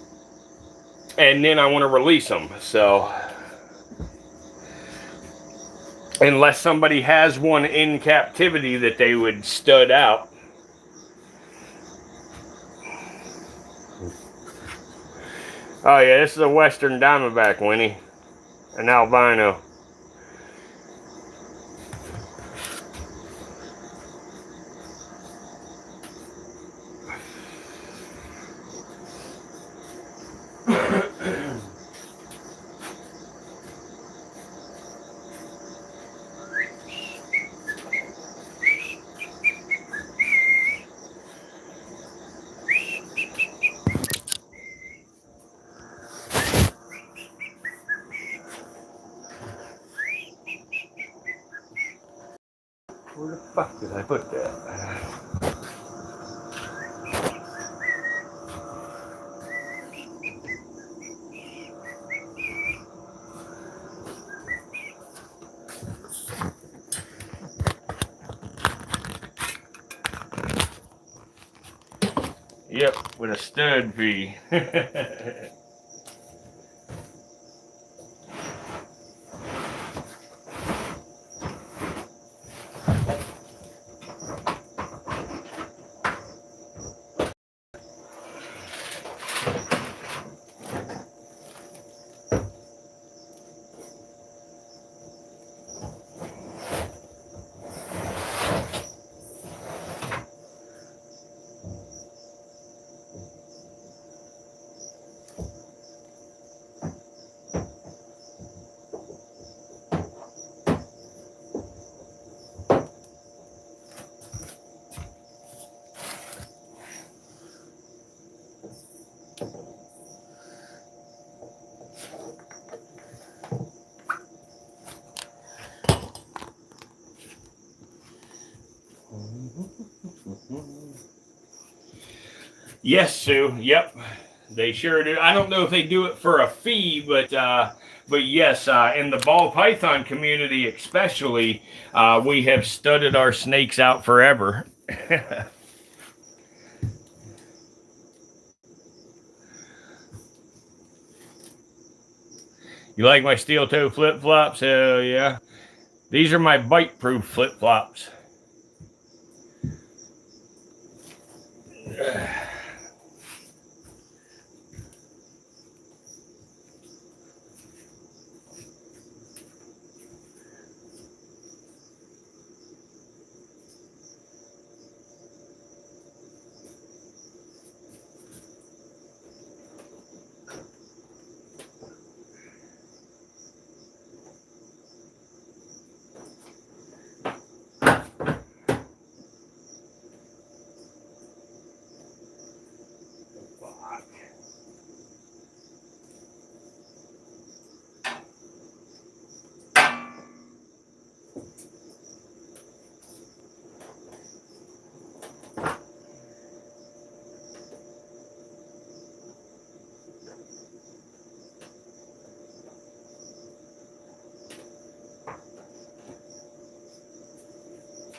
and then I want to release them. So unless somebody has one in captivity that they would stud out. Oh yeah, this is a Western Diamondback, Winnie, an albino. Where the fuck did I put that? Yep, with a stud fee. Yes, Sue. Yep, they sure do. I don't know if they do it for a fee, but yes, in the ball python community especially, we have studded our snakes out forever. You like my steel toe flip flops? Hell yeah! These are my bite proof flip flops.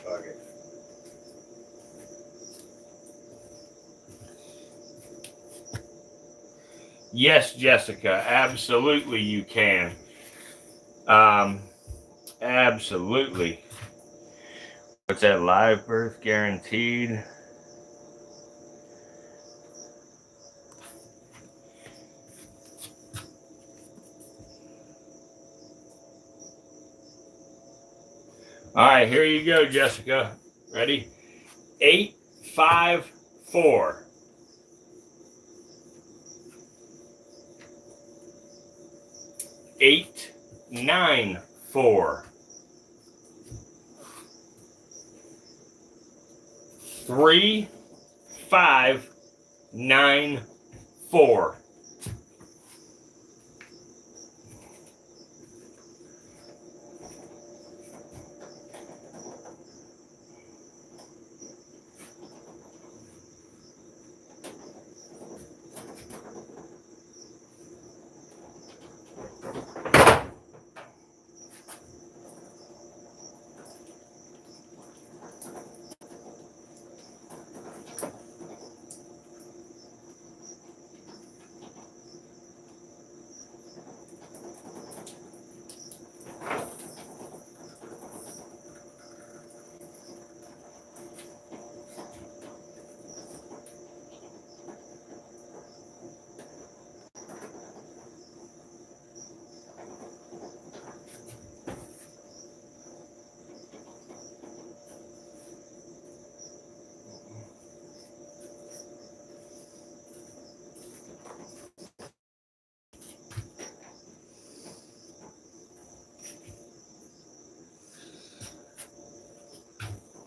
Okay. Yes, Jessica, absolutely you can. Absolutely. What's that, live birth guaranteed? All right, here you go, Jessica. Ready? 854. 894. 3594.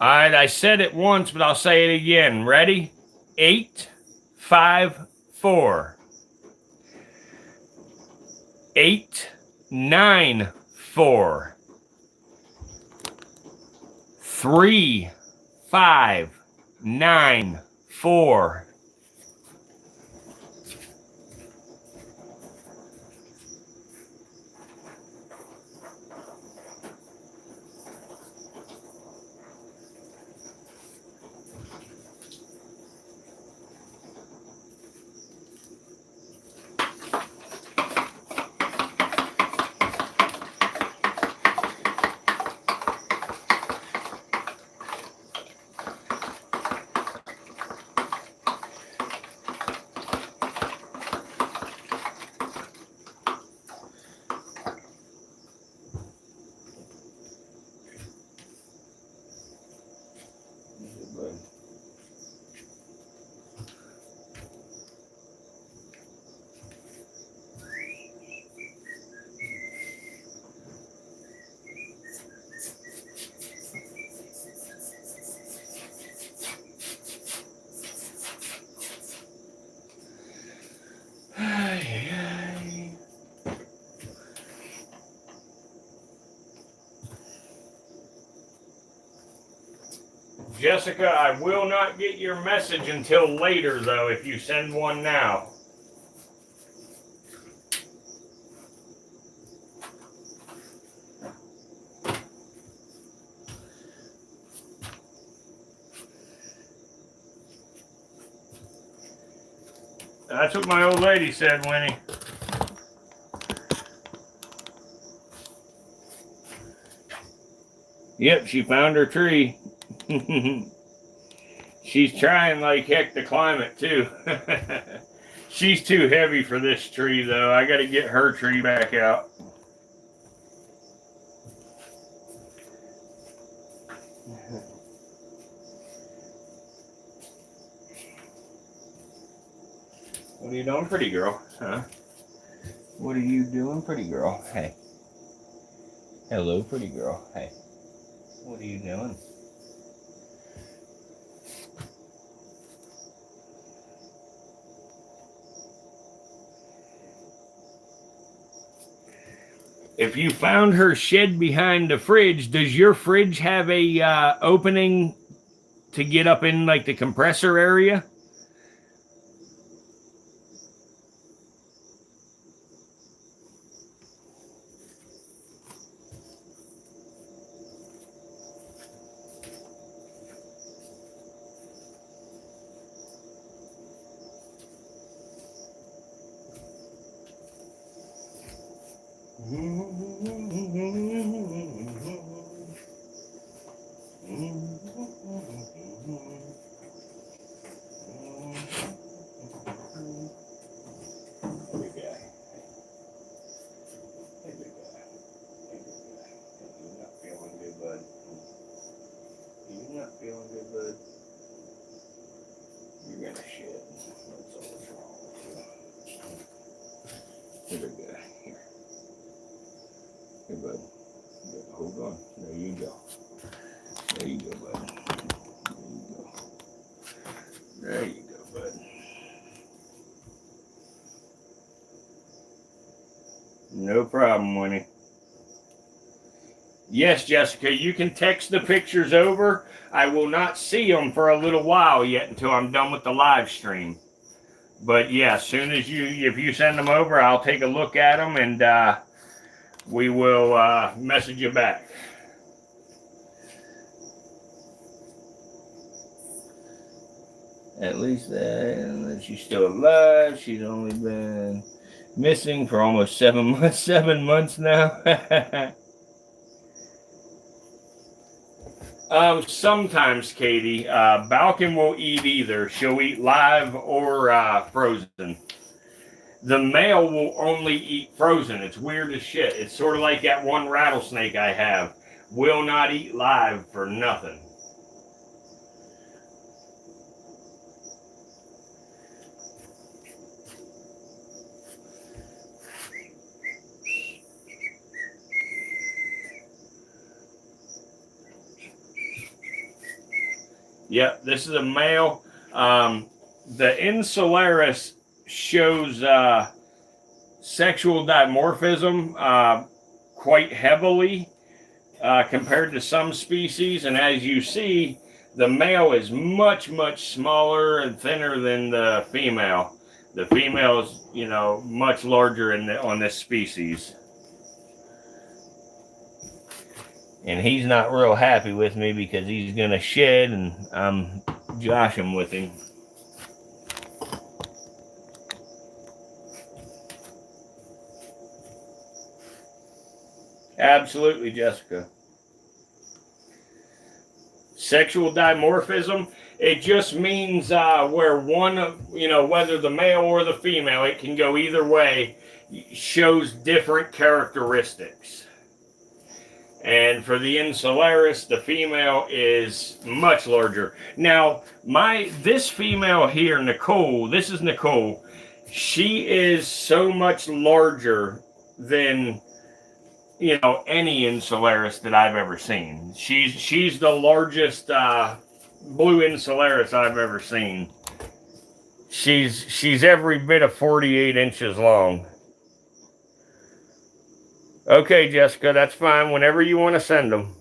All right, I said it once, but I'll say it again. Ready? 854. 894. 3594. Jessica, I will not get your message until later, though, if you send one now. That's what my old lady said, Winnie. Yep, she found her tree. She's trying like heck to climb it, too. She's too heavy for this tree, though. I got to get her tree back out. What are you doing, pretty girl? Huh? What are you doing, pretty girl? Hey. Hello, pretty girl. Hey. What are you doing? If you found her shed behind the fridge, does your fridge have a opening to get up in like the compressor area? No problem, Winnie. Yes, Jessica, you can text the pictures over. I will not see them for a little while yet until I'm done with the live stream. But yeah, as soon as if you send them over, I'll take a look at them and we will message you back. At least that she's still alive. She's only been missing for almost 7 months. 7 months now. Sometimes, Katie, Balkan will eat either. She'll eat live or frozen. The male will only eat frozen. It's weird as shit. It's sort of like that one rattlesnake I have. Will not eat live for nothing. Yep, this is a male. The Insularis shows sexual dimorphism quite heavily compared to some species. And as you see, the male is much, much smaller and thinner than the female. The female is, you know, much larger on this species. And he's not real happy with me because he's going to shed and I'm joshing with him. Absolutely, Jessica. Sexual dimorphism, it just means where one, you know, whether the male or the female, it can go either way, shows different characteristics. And for the Insularis, the female is much larger. Now, this female here, Nicole, this is Nicole. She is so much larger than, you know, any Insularis that I've ever seen. She's the largest blue Insularis I've ever seen. She's every bit of 48 inches long. Okay, Jessica, that's fine. Whenever you want to send them.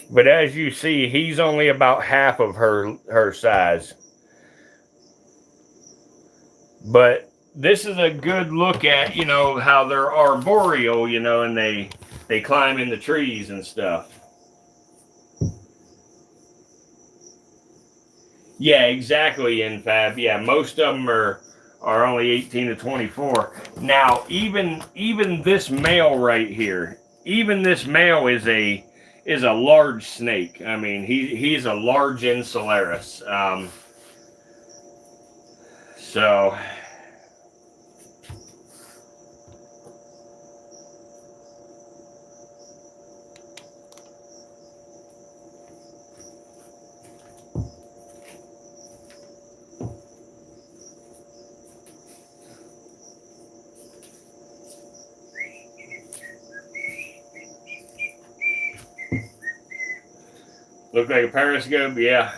But as you see, he's only about half of her size. But this is a good look at, you know, how they're arboreal, you know, and they climb in the trees and stuff. Yeah, exactly, Infab. Yeah, most of them are only 18 to 24. Now, even this male right here, even this male is a large snake. I mean, he's a large Insularis. So look like a periscope, yeah.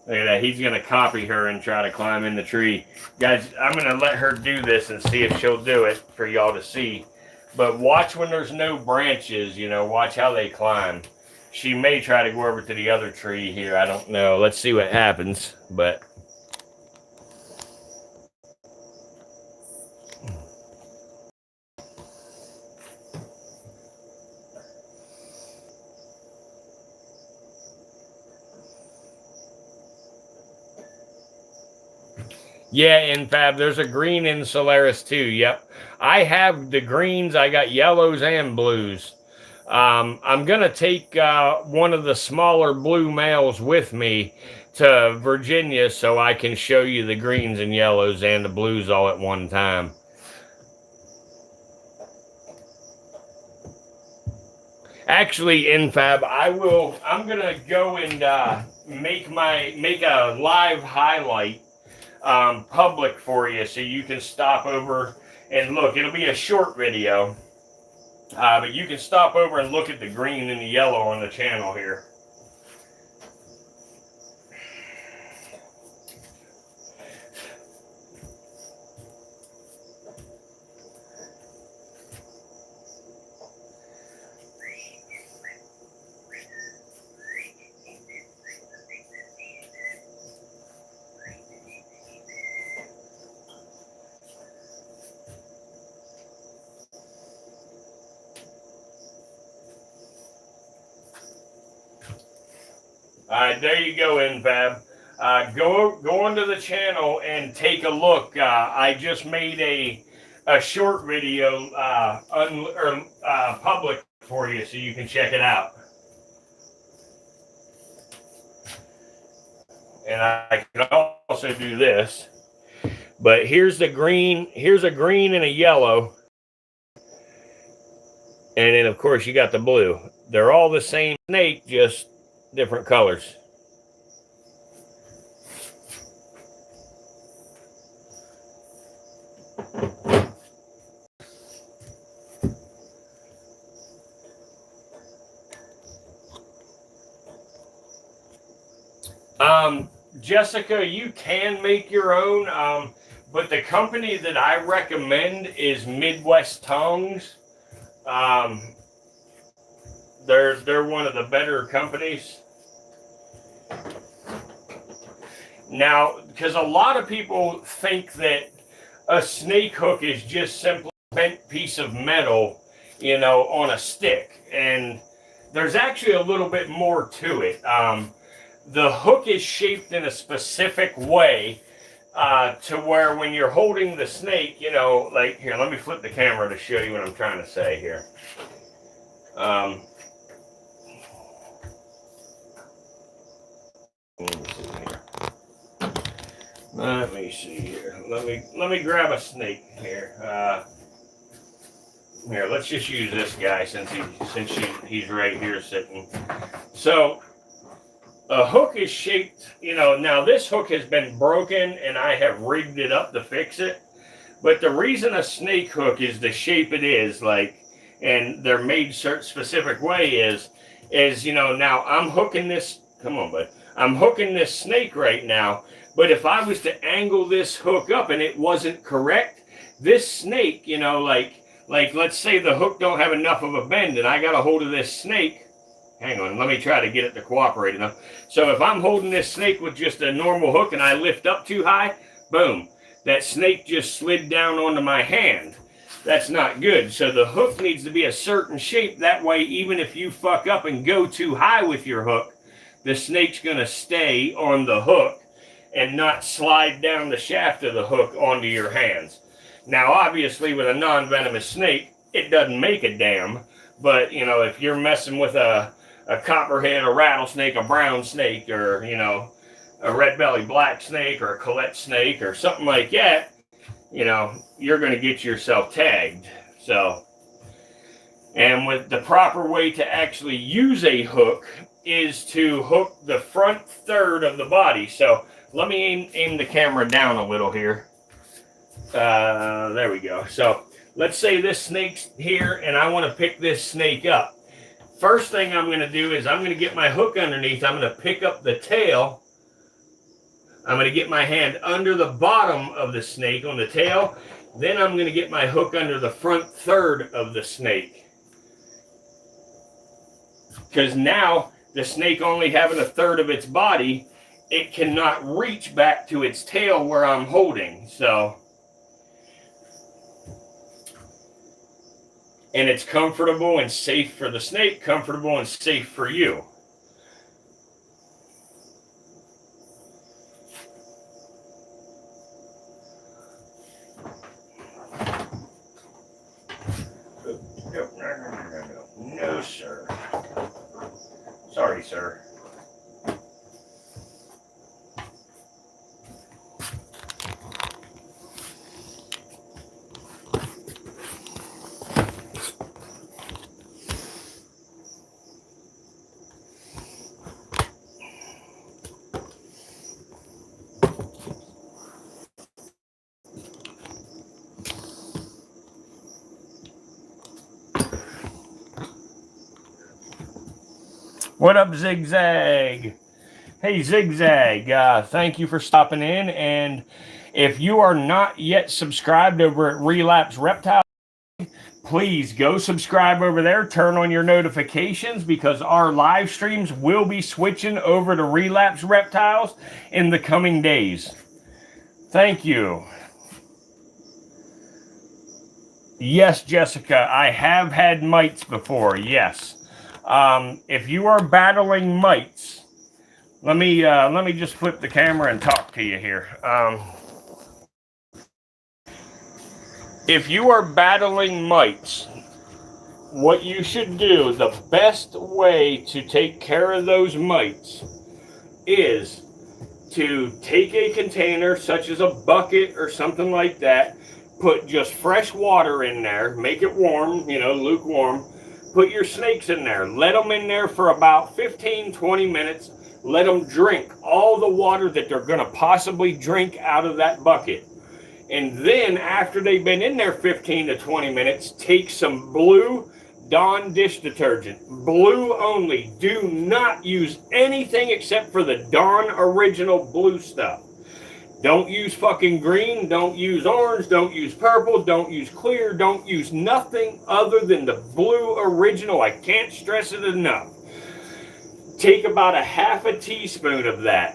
Look at that. He's going to copy her and try to climb in the tree. Guys, I'm going to let her do this and see if she'll do it for y'all to see. But watch when there's no branches, you know, watch how they climb. She may try to go over to the other tree here. I don't know. Let's see what happens. But yeah, Infab, there's a green Insularis too. Yep. I have the greens. I got yellows and blues. I'm going to take one of the smaller blue males with me to Virginia so I can show you the greens and yellows and the blues all at one time. Actually, Infab, I'm going to go and make a live highlight public for you so you can stop over and look. It'll be a short video, but you can stop over and look at the green and the yellow on the channel here. All right, there you go, Infab. Go onto the channel and take a look. I just made a short video public for you, so you can check it out. And I can also do this. But here's the green. Here's a green and a yellow. And then, of course, you got the blue. They're all the same snake, just different colors. Jessica, you can make your own, but the company that I recommend is Midwest Tongues. They're one of the better companies. Now, because a lot of people think that a snake hook is just simply a bent piece of metal, you know, on a stick, and there's actually a little bit more to it. The hook is shaped in a specific way to where when you're holding the snake, you know, like here, let me flip the camera to show you what I'm trying to say here. Let me see here. Let me grab a snake here. Here, let's just use this guy since he's right here sitting. So a hook is shaped, you know, now this hook has been broken and I have rigged it up to fix it. But the reason a snake hook is the shape it is, like, and they're made certain specific way is, you know, now I'm hooking this, come on, bud. I'm hooking this snake right now, but if I was to angle this hook up and it wasn't correct, this snake, you know, like let's say the hook don't have enough of a bend and I got a hold of this snake. Hang on, let me try to get it to cooperate enough. So if I'm holding this snake with just a normal hook and I lift up too high, boom, that snake just slid down onto my hand. That's not good. So the hook needs to be a certain shape. That way, even if you fuck up and go too high with your hook, the snake's going to stay on the hook and not slide down the shaft of the hook onto your hands. Now, obviously, with a non-venomous snake, it doesn't make a damn. But, you know, if you're messing with a copperhead, a rattlesnake, a brown snake, or, you know, a red belly black snake or a collet snake or something like that, you know, you're going to get yourself tagged. So, and with the proper way to actually use a hook is to hook the front third of the body. So let me aim the camera down a little here. There we go. So let's say this snake's here and I want to pick this snake up. First thing I'm going to do is I'm going to get my hook underneath. I'm going to pick up the tail. I'm going to get my hand under the bottom of the snake on the tail. Then I'm going to get my hook under the front third of the snake. Because now the snake only having a third of its body, it cannot reach back to its tail where I'm holding. So, and it's comfortable and safe for the snake, comfortable and safe for you. No, sir. Sorry, sir. What up, Zigzag? Hey, Zigzag, thank you for stopping in. And if you are not yet subscribed over at Relapse Reptile, please go subscribe over there. Turn on your notifications because our live streams will be switching over to Relapse Reptiles in the coming days. Thank you. Yes, Jessica, I have had mites before, yes. If you are battling mites, let me just flip the camera and talk to you here. If you are battling mites, what you should do, the best way to take care of those mites is to take a container such as a bucket or something like that, put just fresh water in there, make it warm, you know, lukewarm, put your snakes in there, let them in there for about 15-20 minutes, let them drink all the water that they're going to possibly drink out of that bucket. And then after they've been in there 15 to 20 minutes, take some blue Dawn dish detergent, blue only. Do not use anything except for the Dawn original blue stuff. Don't use fucking green, don't use orange, don't use purple, don't use clear, don't use nothing other than the blue original. I can't stress it enough. Take about a half a teaspoon of that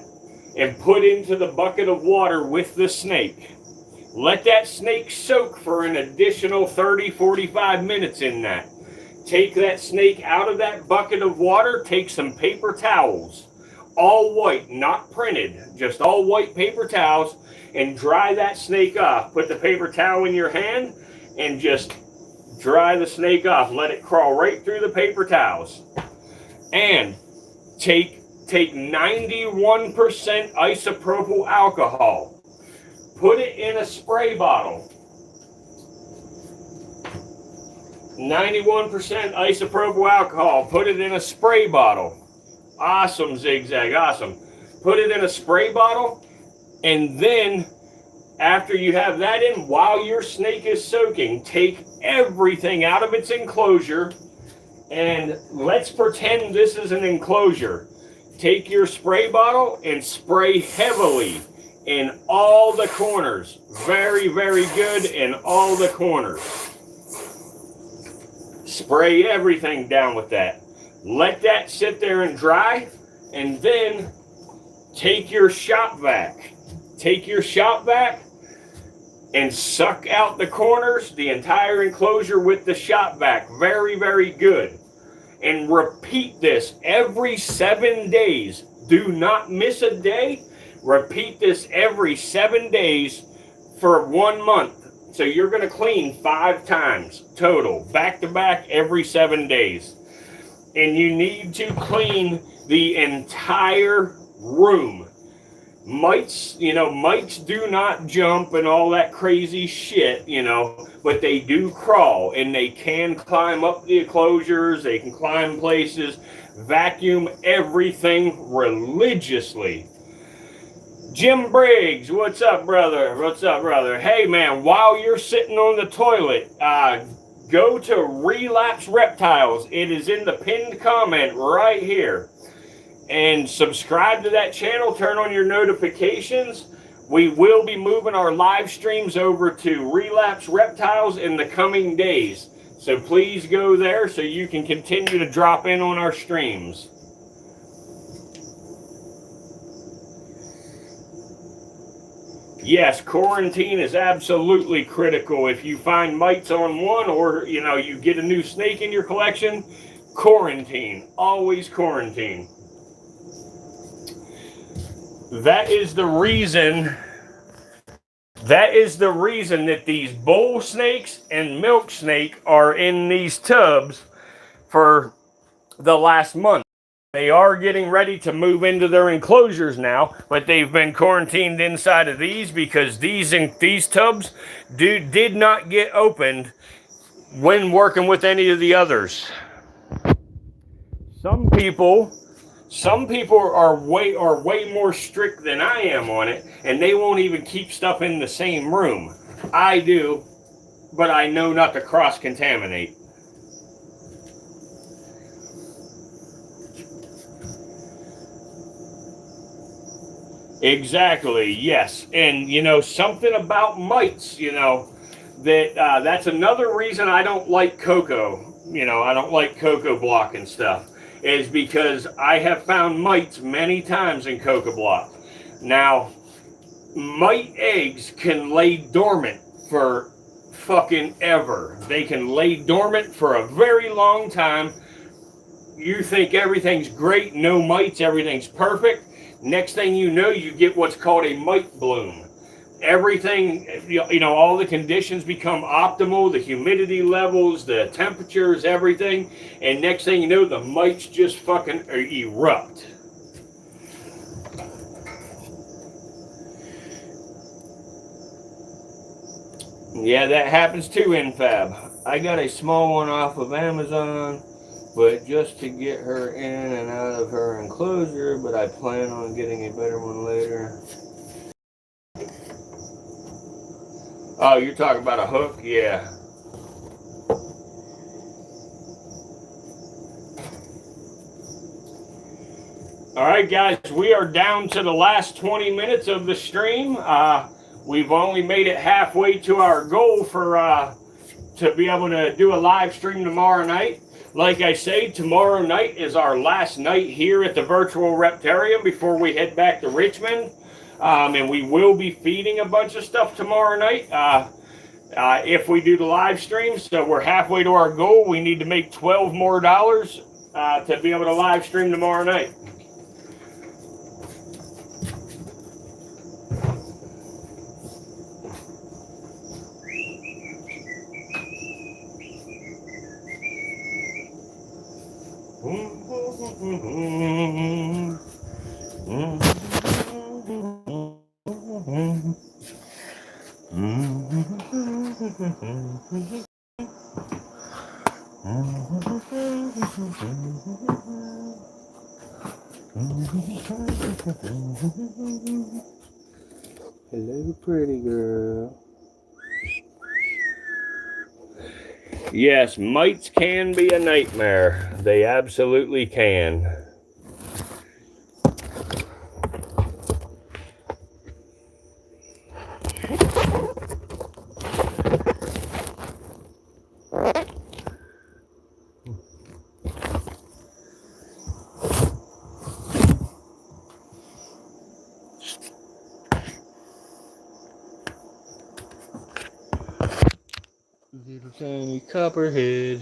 and put into the bucket of water with the snake. Let that snake soak for an additional 30-45 minutes in that. Take that snake out of that bucket of water, take some paper towels, all white, not printed, just all white paper towels, and dry that snake off. Put the paper towel in your hand and just dry the snake off. Let it crawl right through the paper towels. And take 91% isopropyl alcohol. Put it in a spray bottle. 91% isopropyl alcohol. Put it in a spray bottle. Awesome, Zigzag, awesome. Put it in a spray bottle, and then after you have that in, while your snake is soaking, take everything out of its enclosure, and let's pretend this is an enclosure. Take your spray bottle and spray heavily in all the corners. Very, very good in all the corners. Spray everything down with that. Let that sit there and dry, and then take your shop vac. Take your shop vac and suck out the corners, the entire enclosure with the shop vac. Very, very good. And repeat this every 7 days. Do not miss a day. Repeat this every 7 days for 1 month. So you're going to clean 5 times total, back to back every 7 days. And you need to clean the entire room. Mites, mites do not jump and all that crazy shit, but they do crawl, and they can climb up the enclosures, they can climb places, vacuum everything religiously. Jim Briggs, what's up, brother? What's up, brother? Hey, man, while you're sitting on the toilet, go to Relapse Reptiles. It is in the pinned comment right here. And subscribe to that channel. Turn on your notifications. We will be moving our live streams over to Relapse Reptiles in the coming days. So please go there so you can continue to drop in on our streams. Yes, quarantine is absolutely critical. If you find mites on one, or you get a new snake in your collection, quarantine. Always quarantine. That is the reason that these bull snakes and milk snake are in these tubs for the last month. They are getting ready to move into their enclosures now, but they've been quarantined inside of these because these tubs did not get opened when working with any of the others. Some people are way more strict than I am on it, and they won't even keep stuff in the same room. I do, but I know not to cross-contaminate. Exactly, yes. And, something about mites, that's another reason I don't like cocoa. I don't like cocoa block and stuff, is because I have found mites many times in cocoa block. Now, mite eggs can lay dormant for fucking ever. They can lay dormant for a very long time. You think everything's great, no mites, everything's perfect. Next thing you know, you get what's called a mite bloom. Everything, all the conditions become optimal, the humidity levels, the temperatures, everything. And next thing you know, the mites just fucking erupt. Yeah, that happens too, Infab. I got a small one off of Amazon, but just to get her in and out of her enclosure, but I plan on getting a better one later. Oh, you're talking about a hook? Yeah. All right, guys, we are down to the last 20 minutes of the stream. We've only made it halfway to our goal for to be able to do a live stream tomorrow night. Like I say, tomorrow night is our last night here at the Virtual Reptarium before we head back to Richmond. And we will be feeding a bunch of stuff tomorrow night if we do the live stream. So we're halfway to our goal. We need to make $12 more to be able to live stream tomorrow night. Hello, pretty girl. Yes, mites can be a nightmare. They absolutely can. Little tiny copperhead.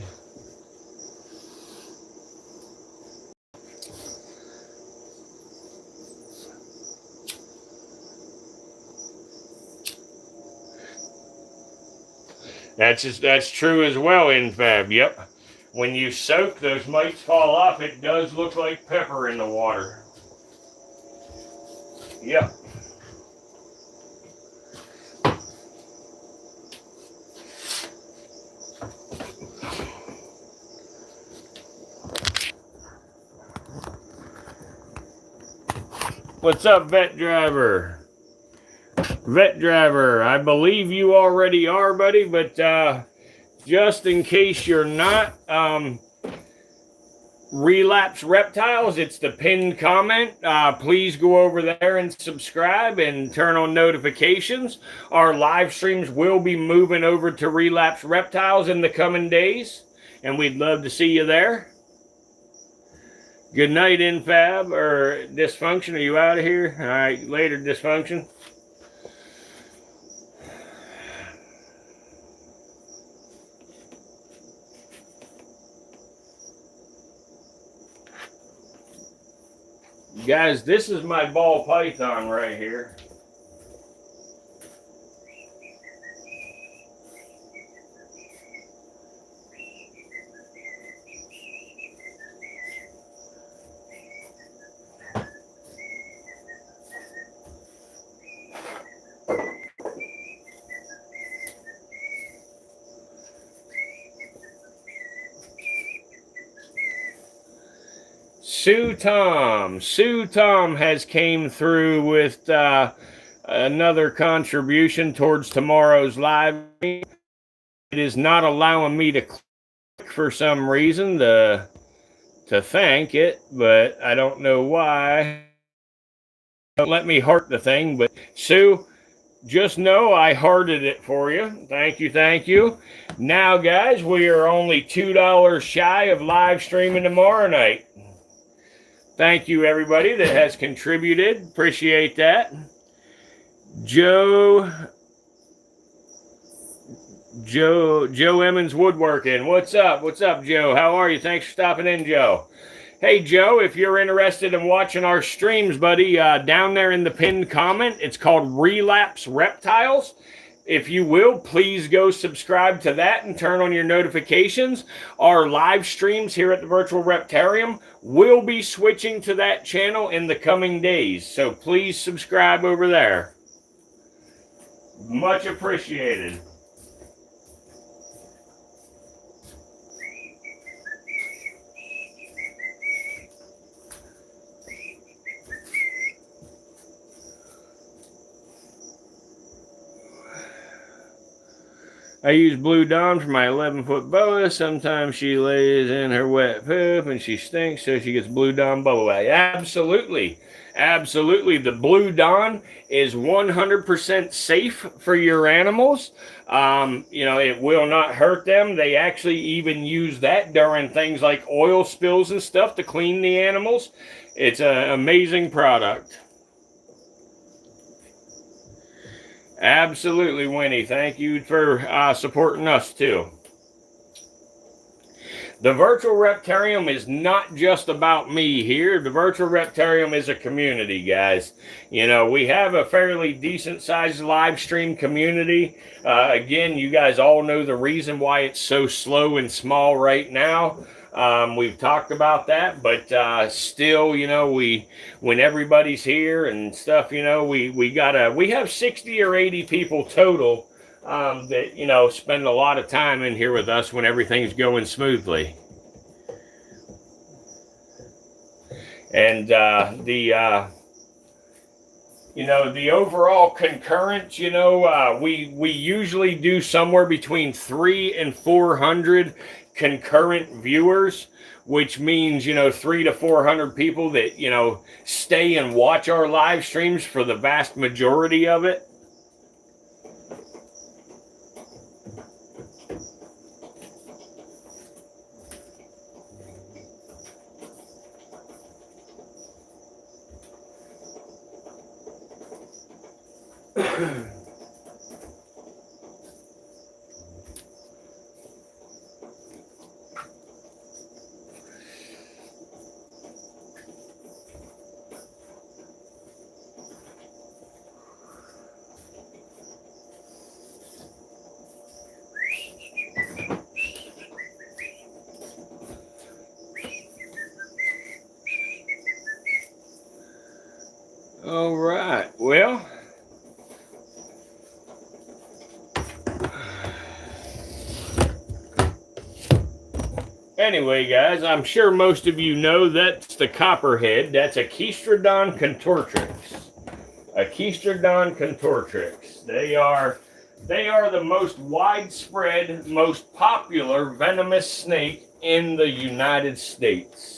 That's true as well, Infab. Yep. When you soak, those mites fall off. It does look like pepper in the water. Yep. What's up, vet driver? Vet driver, I believe you already are, buddy, but just in case you're not, Relapse Reptiles, it's the pinned comment. Please go over there and subscribe and turn on notifications. Our live streams will be moving over to Relapse Reptiles in the coming days, and we'd love to see you there. Good night, Infab, or Dysfunction. Are you out of here? All right, later, Dysfunction. Guys, this is my ball python right here. Sue Tom has came through with another contribution towards tomorrow's live. It is not allowing me to click for some reason to thank it, but I don't know why. Don't let me heart the thing, but Sue, just know I hearted it for you. Thank you, thank you. Now, guys, we are only $2 shy of live streaming tomorrow night. Thank you, everybody that has contributed. Appreciate that. Joe Emmons Woodworking. What's up? What's up, Joe? How are you? Thanks for stopping in, Joe. Hey, Joe, if you're interested in watching our streams, buddy, down there in the pinned comment, it's called Relapse Reptiles. If you will, please go subscribe to that and turn on your notifications. Our live streams here at the Virtual Reptarium will be switching to that channel in the coming days. So please subscribe over there. Much appreciated. I use Blue Dawn for my 11-foot boa. Sometimes she lays in her wet poop and she stinks, so she gets Blue Dawn boa. Absolutely. Absolutely. The Blue Dawn is 100% safe for your animals. You know, it will not hurt them. They actually even use that during things like oil spills and stuff to clean the animals. It's an amazing product. Absolutely, Winnie. Thank you for supporting us, too. The Virtual Reptarium is not just about me here. The Virtual Reptarium is a community, guys. You know, we have a fairly decent-sized live stream community. Again, you guys all know the reason why it's so slow and small right now. We've talked about that, but still, you know, when everybody's here and stuff, you know, we have 60 or 80 people total that, you know, spend a lot of time in here with us when everything's going smoothly. And you know, the overall concurrence, you know, we usually do somewhere between 300 and 400 concurrent viewers, which means, you know, 300 to 400 people that, you know, stay and watch our live streams for the vast majority of it. All right, well, anyway, guys, I'm sure most of you know that's the copperhead. That's a Keystrodon contortrix. A Keystrodon contortrix. They are the most widespread, most popular venomous snake in the United States.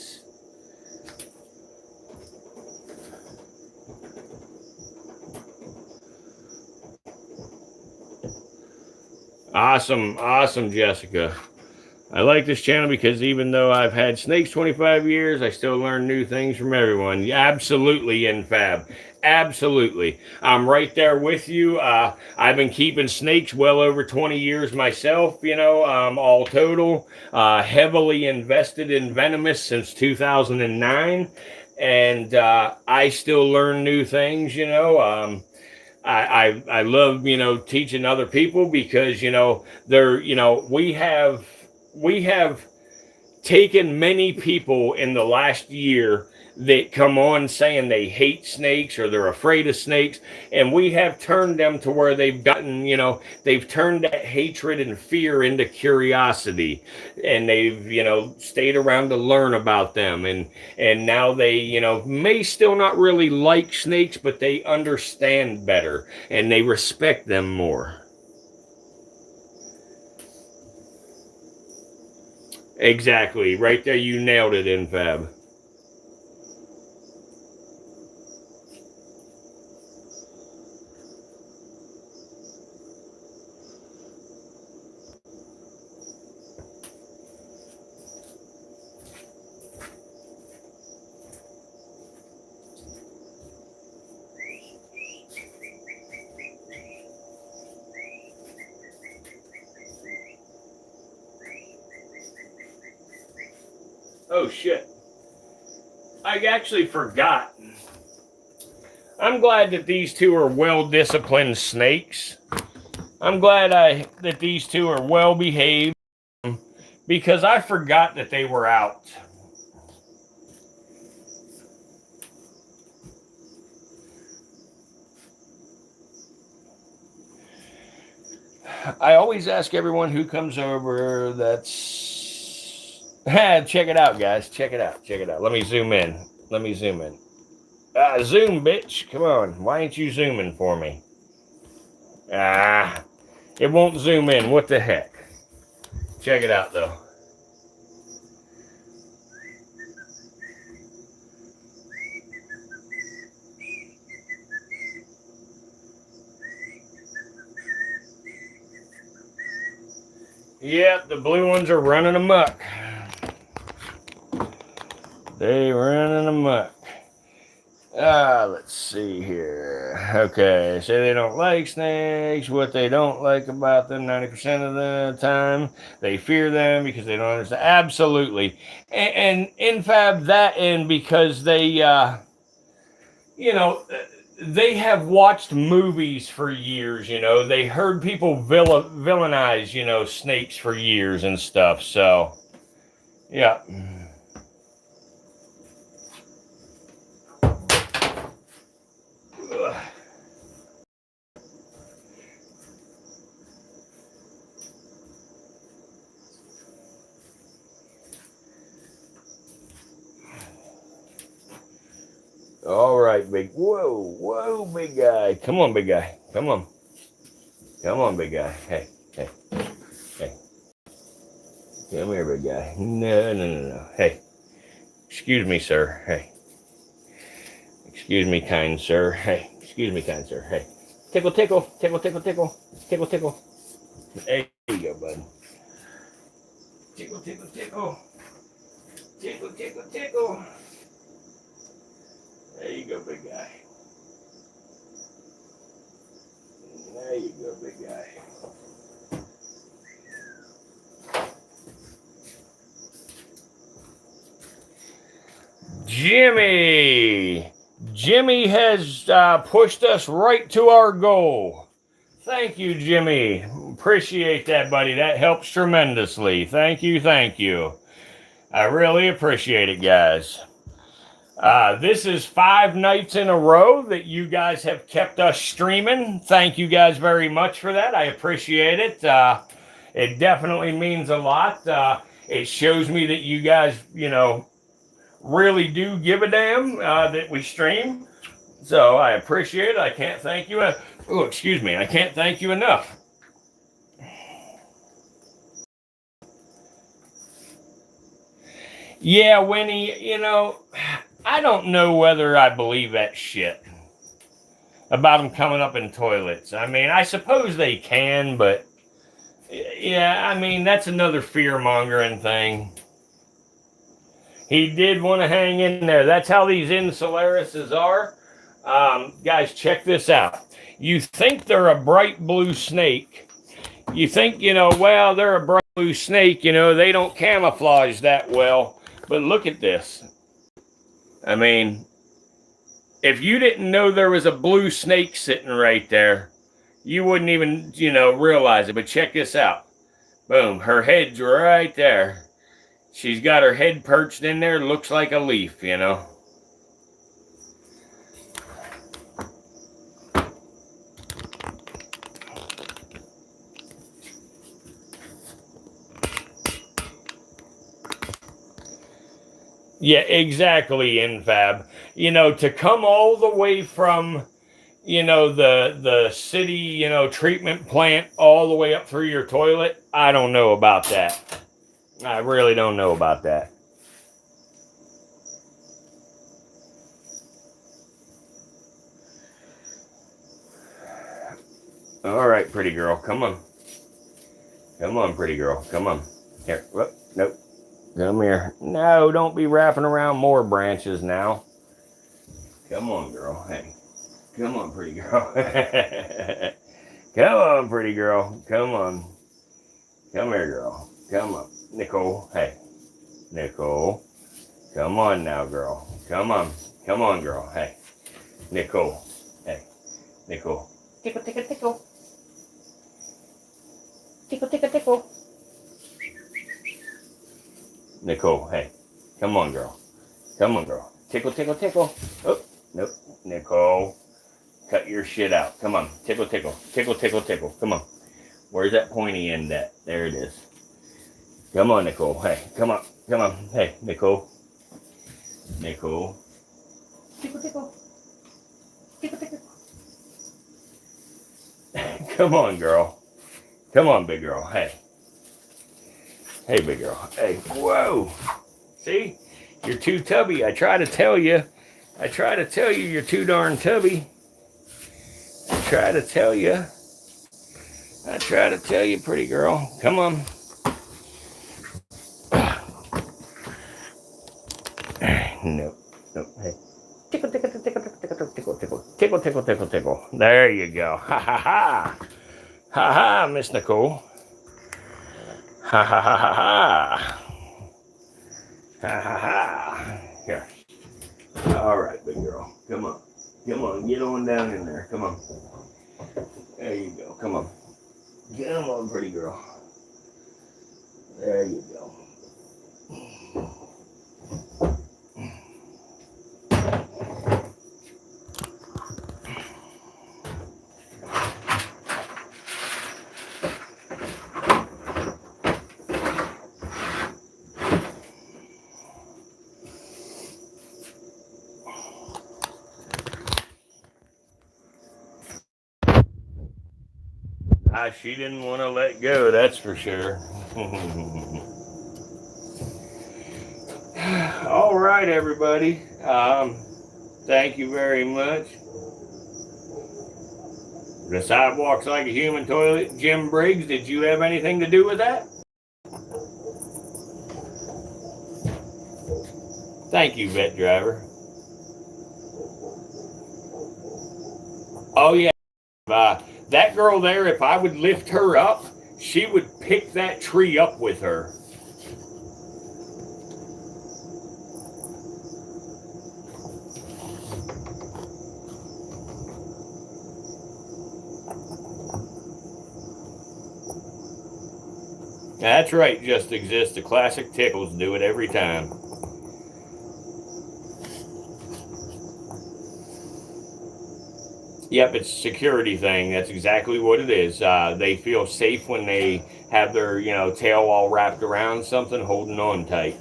Awesome, awesome, Jessica. I like this channel because even though I've had snakes 25 years, I still learn new things from everyone. Yeah, absolutely, Infab. Absolutely. I'm right there with you. I've been keeping snakes well over 20 years myself, you know, all total. Heavily invested in venomous since 2009. And I still learn new things, you know. I love, you know, teaching other people because, you know, we have taken many people in the last year that come on saying they hate snakes or they're afraid of snakes, and we have turned them to where they've gotten, you know, they've turned that hatred and fear into curiosity, and they've, you know, stayed around to learn about them, and now they, you know, may still not really like snakes, but they understand better and they respect them more. Exactly. Right there, you nailed it, Infab. Oh, shit. I actually forgot. I'm glad that these two are well-disciplined snakes. I'm glad that these two are well-behaved because I forgot that they were out. I always ask everyone who comes over that's... check it out, guys. Check it out. Check it out. Let me zoom in. Let me zoom in. Zoom, bitch. Come on. Why ain't you zooming for me? It won't zoom in. What the heck? Check it out, though. Yep, the blue ones are running amok. They running amok. Let's see here. Okay, say they don't like snakes. What they don't like about them 90% of the time, they fear them because they don't understand. Absolutely. And infab that in because they, you know, they have watched movies for years, you know. They heard people villainize, you know, snakes for years and stuff. So, yeah. All right, whoa, big guy. Come on, big guy. Come on, big guy. Hey. Come here, big guy. No. Hey, excuse me, sir. Hey. Excuse me, kind sir. Hey, excuse me, kind sir. Hey. Tickle. There you go, bud. Tickle. There you go, big guy. There you go, big guy. Jimmy has pushed us right to our goal. Thank you, Jimmy. Appreciate that, buddy. That helps tremendously. Thank you. I really appreciate it, guys. This is 5 nights in a row that you guys have kept us streaming. Thank you guys very much for that. I appreciate it. It definitely means a lot. It shows me that you guys, you know, really do give a damn that we stream. So I appreciate it. I can't thank you. I can't thank you enough. Yeah, Winnie, you know, I don't know whether I believe that shit about them coming up in toilets. I mean, I suppose they can, but yeah, I mean, that's another fear-mongering thing. He did want to hang in there. That's how these insularises are. Guys, check this out. You think they're a bright blue snake. You think, you know, well, they're a bright blue snake. You know, they don't camouflage that well. But look at this. I mean, if you didn't know there was a blue snake sitting right there, you wouldn't even, you know, realize it. But check this out. Boom. Her head's right there. She's got her head perched in there. Looks like a leaf, you know. Yeah, exactly, Infab. You know, to come all the way from, you know, the city, you know, treatment plant all the way up through your toilet, I don't know about that. I really don't know about that. All right, pretty girl, come on. Come on, pretty girl, come on. Here, whoop, nope. Come here. No, don't be wrapping around more branches now. Come on, girl. Hey. Come on, pretty girl. Come on, pretty girl. Come on. Come here, girl. Come on. Nicole. Hey. Nicole. Come on now, girl. Come on. Come on, girl. Hey, Nicole. Hey, Nicole. Tickle, tickle, tickle. Tickle, tickle, tickle. Nicole, hey. Come on, girl. Come on, girl. Tickle, tickle, tickle. Oh, nope. Nicole, cut your shit out. Come on. Tickle, tickle. Tickle, tickle, tickle. Come on. Where's that pointy end at? There it is. Come on, Nicole. Hey, come on. Come on. Hey, Nicole. Nicole. Tickle, tickle. Tickle, tickle. Come on, girl. Come on, big girl. Hey. Hey, big girl. Hey. Whoa. See? You're too tubby. I try to tell you. I try to tell you you're too darn tubby. I try to tell you. I try to tell you, pretty girl. Come on. Nope. Nope. Hey. Tickle, tickle, tickle, tickle, tickle, tickle, tickle, tickle, tickle, tickle, tickle. There you go. Ha ha ha. Ha ha, Miss Nicole. Ha ha ha ha ha. Ha ha ha. Here. All right, big girl. Come on. Come on. Get on down in there. Come on. There you go. Come on. Come on, pretty girl. There you go. She didn't want to let go, that's for sure. All right, everybody. Thank you very much. The sidewalk's like a human toilet. Jim Briggs, did you have anything to do with that? Thank you, vet driver. Oh, yeah. That girl there, if I would lift her up, she would pick that tree up with her. That's right, Just Exist. The classic tickles do it every time. Yep, it's a security thing. That's exactly what it is. They feel safe when they have their, tail all wrapped around something, holding on tight.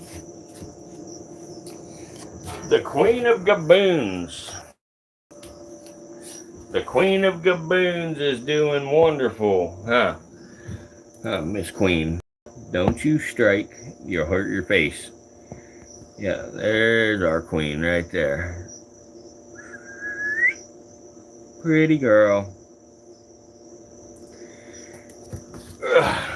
The Queen of Gaboons. The Queen of Gaboons is doing wonderful, huh? Miss Queen, don't you strike. You'll hurt your face. Yeah, there's our queen right there. Pretty girl. Ugh.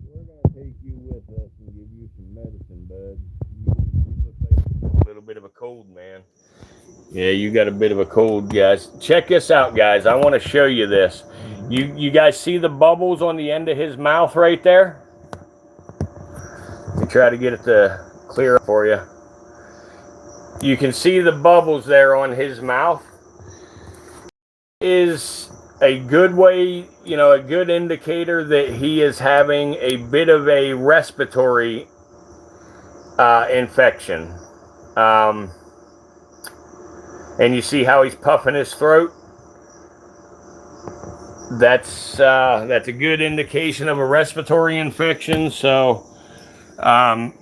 We're going to take you with us and give you some medicine, bud. You look like a little bit of a cold, man. Yeah, you got a bit of a cold, guys. Check this out, guys. I want to show you this. You guys see the bubbles on the end of his mouth right there? Let me try to get it to clear up for you. You can see the bubbles there on his mouth. Is a good way, a good indicator that he is having a bit of a respiratory infection. And you see how he's puffing his throat? That's a good indication of a respiratory infection. So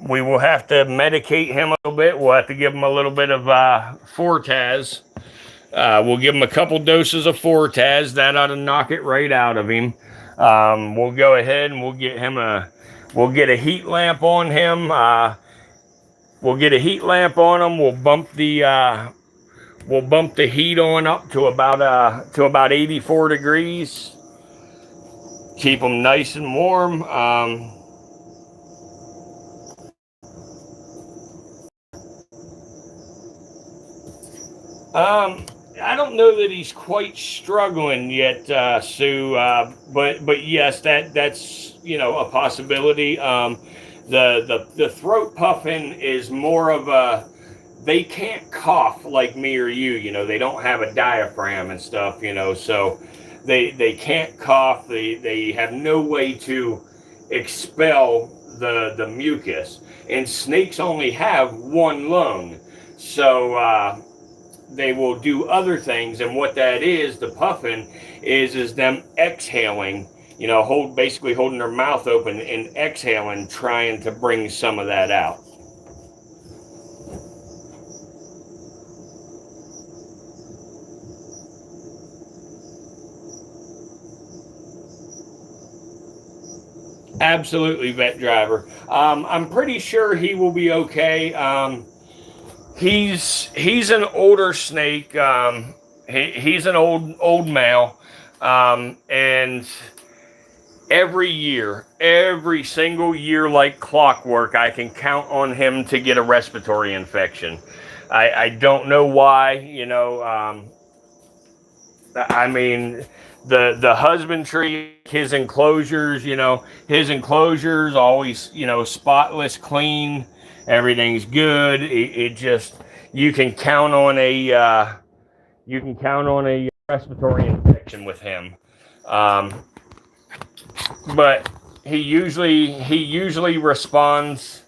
we will have to medicate him a little bit. We'll have to give him a little bit of Fortaz. We'll give him a couple doses of Fortaz. That ought to knock it right out of him. We'll go ahead and we'll get a heat lamp on him. We'll get a heat lamp on him. We'll bump the heat on up to about 84 degrees. Keep them nice and warm. I don't know that he's quite struggling yet, Sue. But yes, that's a possibility. The throat puffing is more of a, they can't cough like me or you. They don't have a diaphragm and stuff. So they can't cough. They have no way to expel the mucus. And snakes only have one lung, so they will do other things. And what that is, the puffing is them exhaling. Basically holding their mouth open and exhaling, trying to bring some of that out. Absolutely, vet driver. I'm pretty sure he will be okay. He's an older snake. He's an old male, and every single year, like clockwork, I can count on him to get a respiratory infection. I don't know why. I mean, the husbandry, his enclosures always, spotless, clean. Everything's good. It just, you can count on a respiratory infection with him. But he usually responds.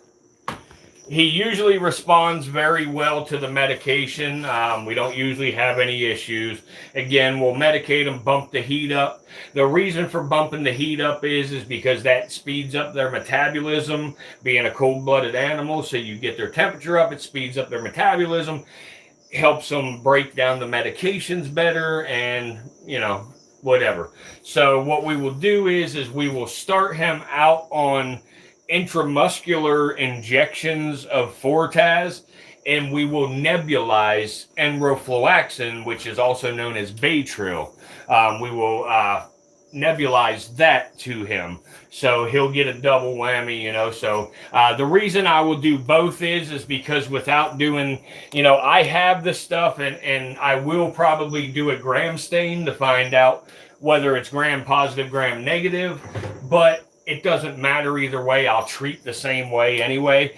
He usually responds very well to the medication. We don't usually have any issues. Again, we'll medicate them, bump the heat up. The reason for bumping the heat up is because that speeds up their metabolism, being a cold-blooded animal. So you get their temperature up, it speeds up their metabolism, helps them break down the medications better, and, whatever. So what we will do is we will start him out on intramuscular injections of Fortaz, and we will nebulize enrofloxacin, which is also known as Baytril. We will nebulize that to him, so he'll get a double whammy. So the reason I will do both is because without doing, I have the stuff, and I will probably do a gram stain to find out whether it's gram positive, gram negative, but it doesn't matter either way. I'll treat the same way anyway.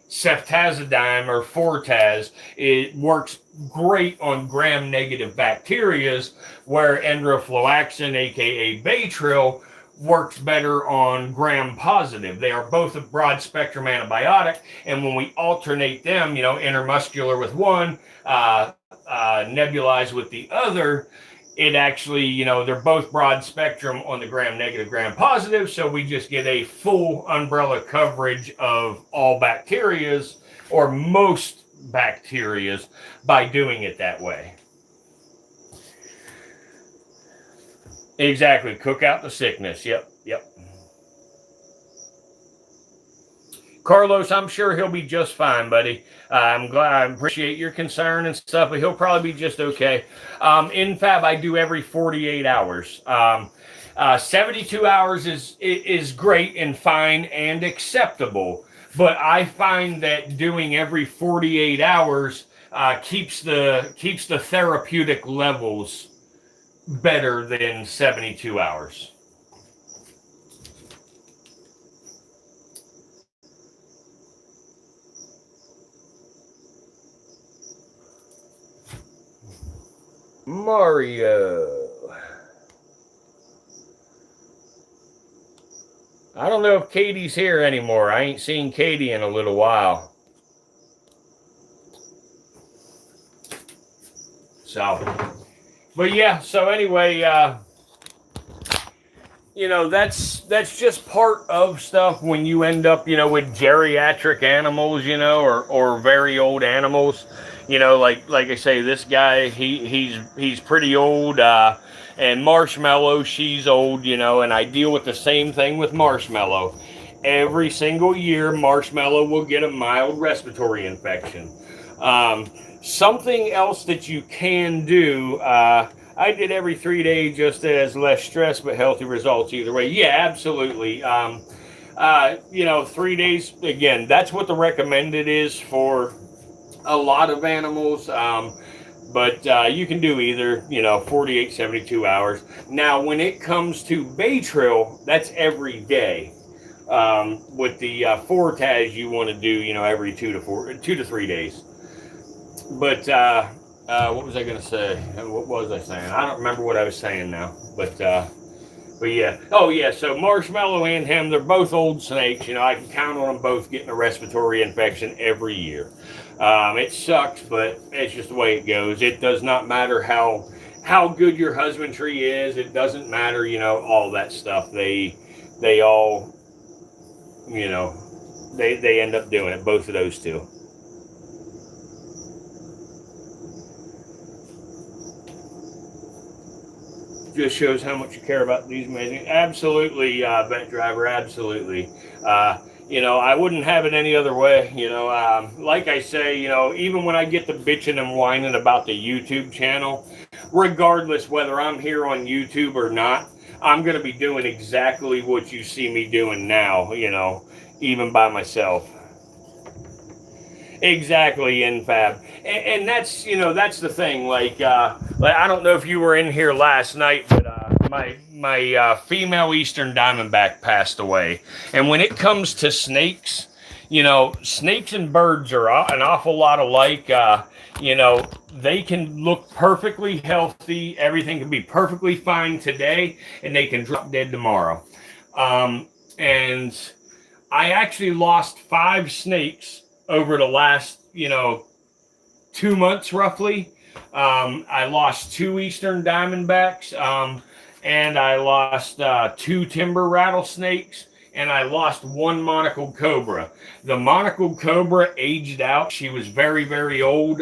Ceftazidime or Fortaz, it works great on gram-negative bacterias, where enrofloxacin, aka Baytril, works better on gram-positive. They are both a broad-spectrum antibiotic, and when we alternate them, intermuscular with one, nebulized with the other, it actually, they're both broad spectrum on the gram negative, gram positive. So we just get a full umbrella coverage of all bacterias, or most bacterias, by doing it that way. Exactly. Cook out the sickness. Yep. Carlos, I'm sure he'll be just fine, buddy. I'm glad. I appreciate your concern and stuff, but he'll probably be just okay. In Fab, I do every 48 hours. 72 hours is great and fine and acceptable, but I find that doing every 48 hours keeps the therapeutic levels better than 72 hours. Mario. I don't know if Katie's here anymore. I ain't seen Katie in a little while. So, but yeah, so anyway, that's just part of stuff when you end up, with geriatric animals, or very old animals. Like I say, this guy, he's pretty old, and Marshmallow, she's old, and I deal with the same thing with Marshmallow. Every single year, Marshmallow will get a mild respiratory infection. Something else that you can do, I did every 3 days just as less stress, but healthy results either way. Yeah, absolutely. 3 days, again, that's what the recommended is for a lot of animals. But you can do either, 48, 72 hours. Now, when it comes to bay trail, that's every day. With the Fortas, you want to do, every 2 to 3 days. But what was I going to say? What was I saying? I don't remember what I was saying now. But yeah. Oh yeah. So Marshmallow and him, they're both old snakes. I can count on them both getting a respiratory infection every year. It sucks, but it's just the way it goes. It does not matter how good your husbandry is. It doesn't matter, all that stuff. They all, they end up doing it. Both of those two. Just shows how much you care about these amazing. Absolutely, vet driver. Absolutely. I wouldn't have it any other way. Like I say, even when I get to bitching and whining about the YouTube channel, regardless whether I'm here on YouTube or not, I'm going to be doing exactly what you see me doing now, even by myself. Exactly, infab. And that's, that's the thing. Like I don't know if you were in here last night, but my female Eastern Diamondback passed away. And when it comes to snakes, snakes and birds are an awful lot alike. They can look perfectly healthy. Everything can be perfectly fine today, and they can drop dead tomorrow. And I actually lost 5 snakes over the last, 2 months roughly. I lost 2 Eastern Diamondbacks, and I lost 2 timber rattlesnakes, and I lost 1 monocled cobra. The monocled cobra aged out. She was very, very old.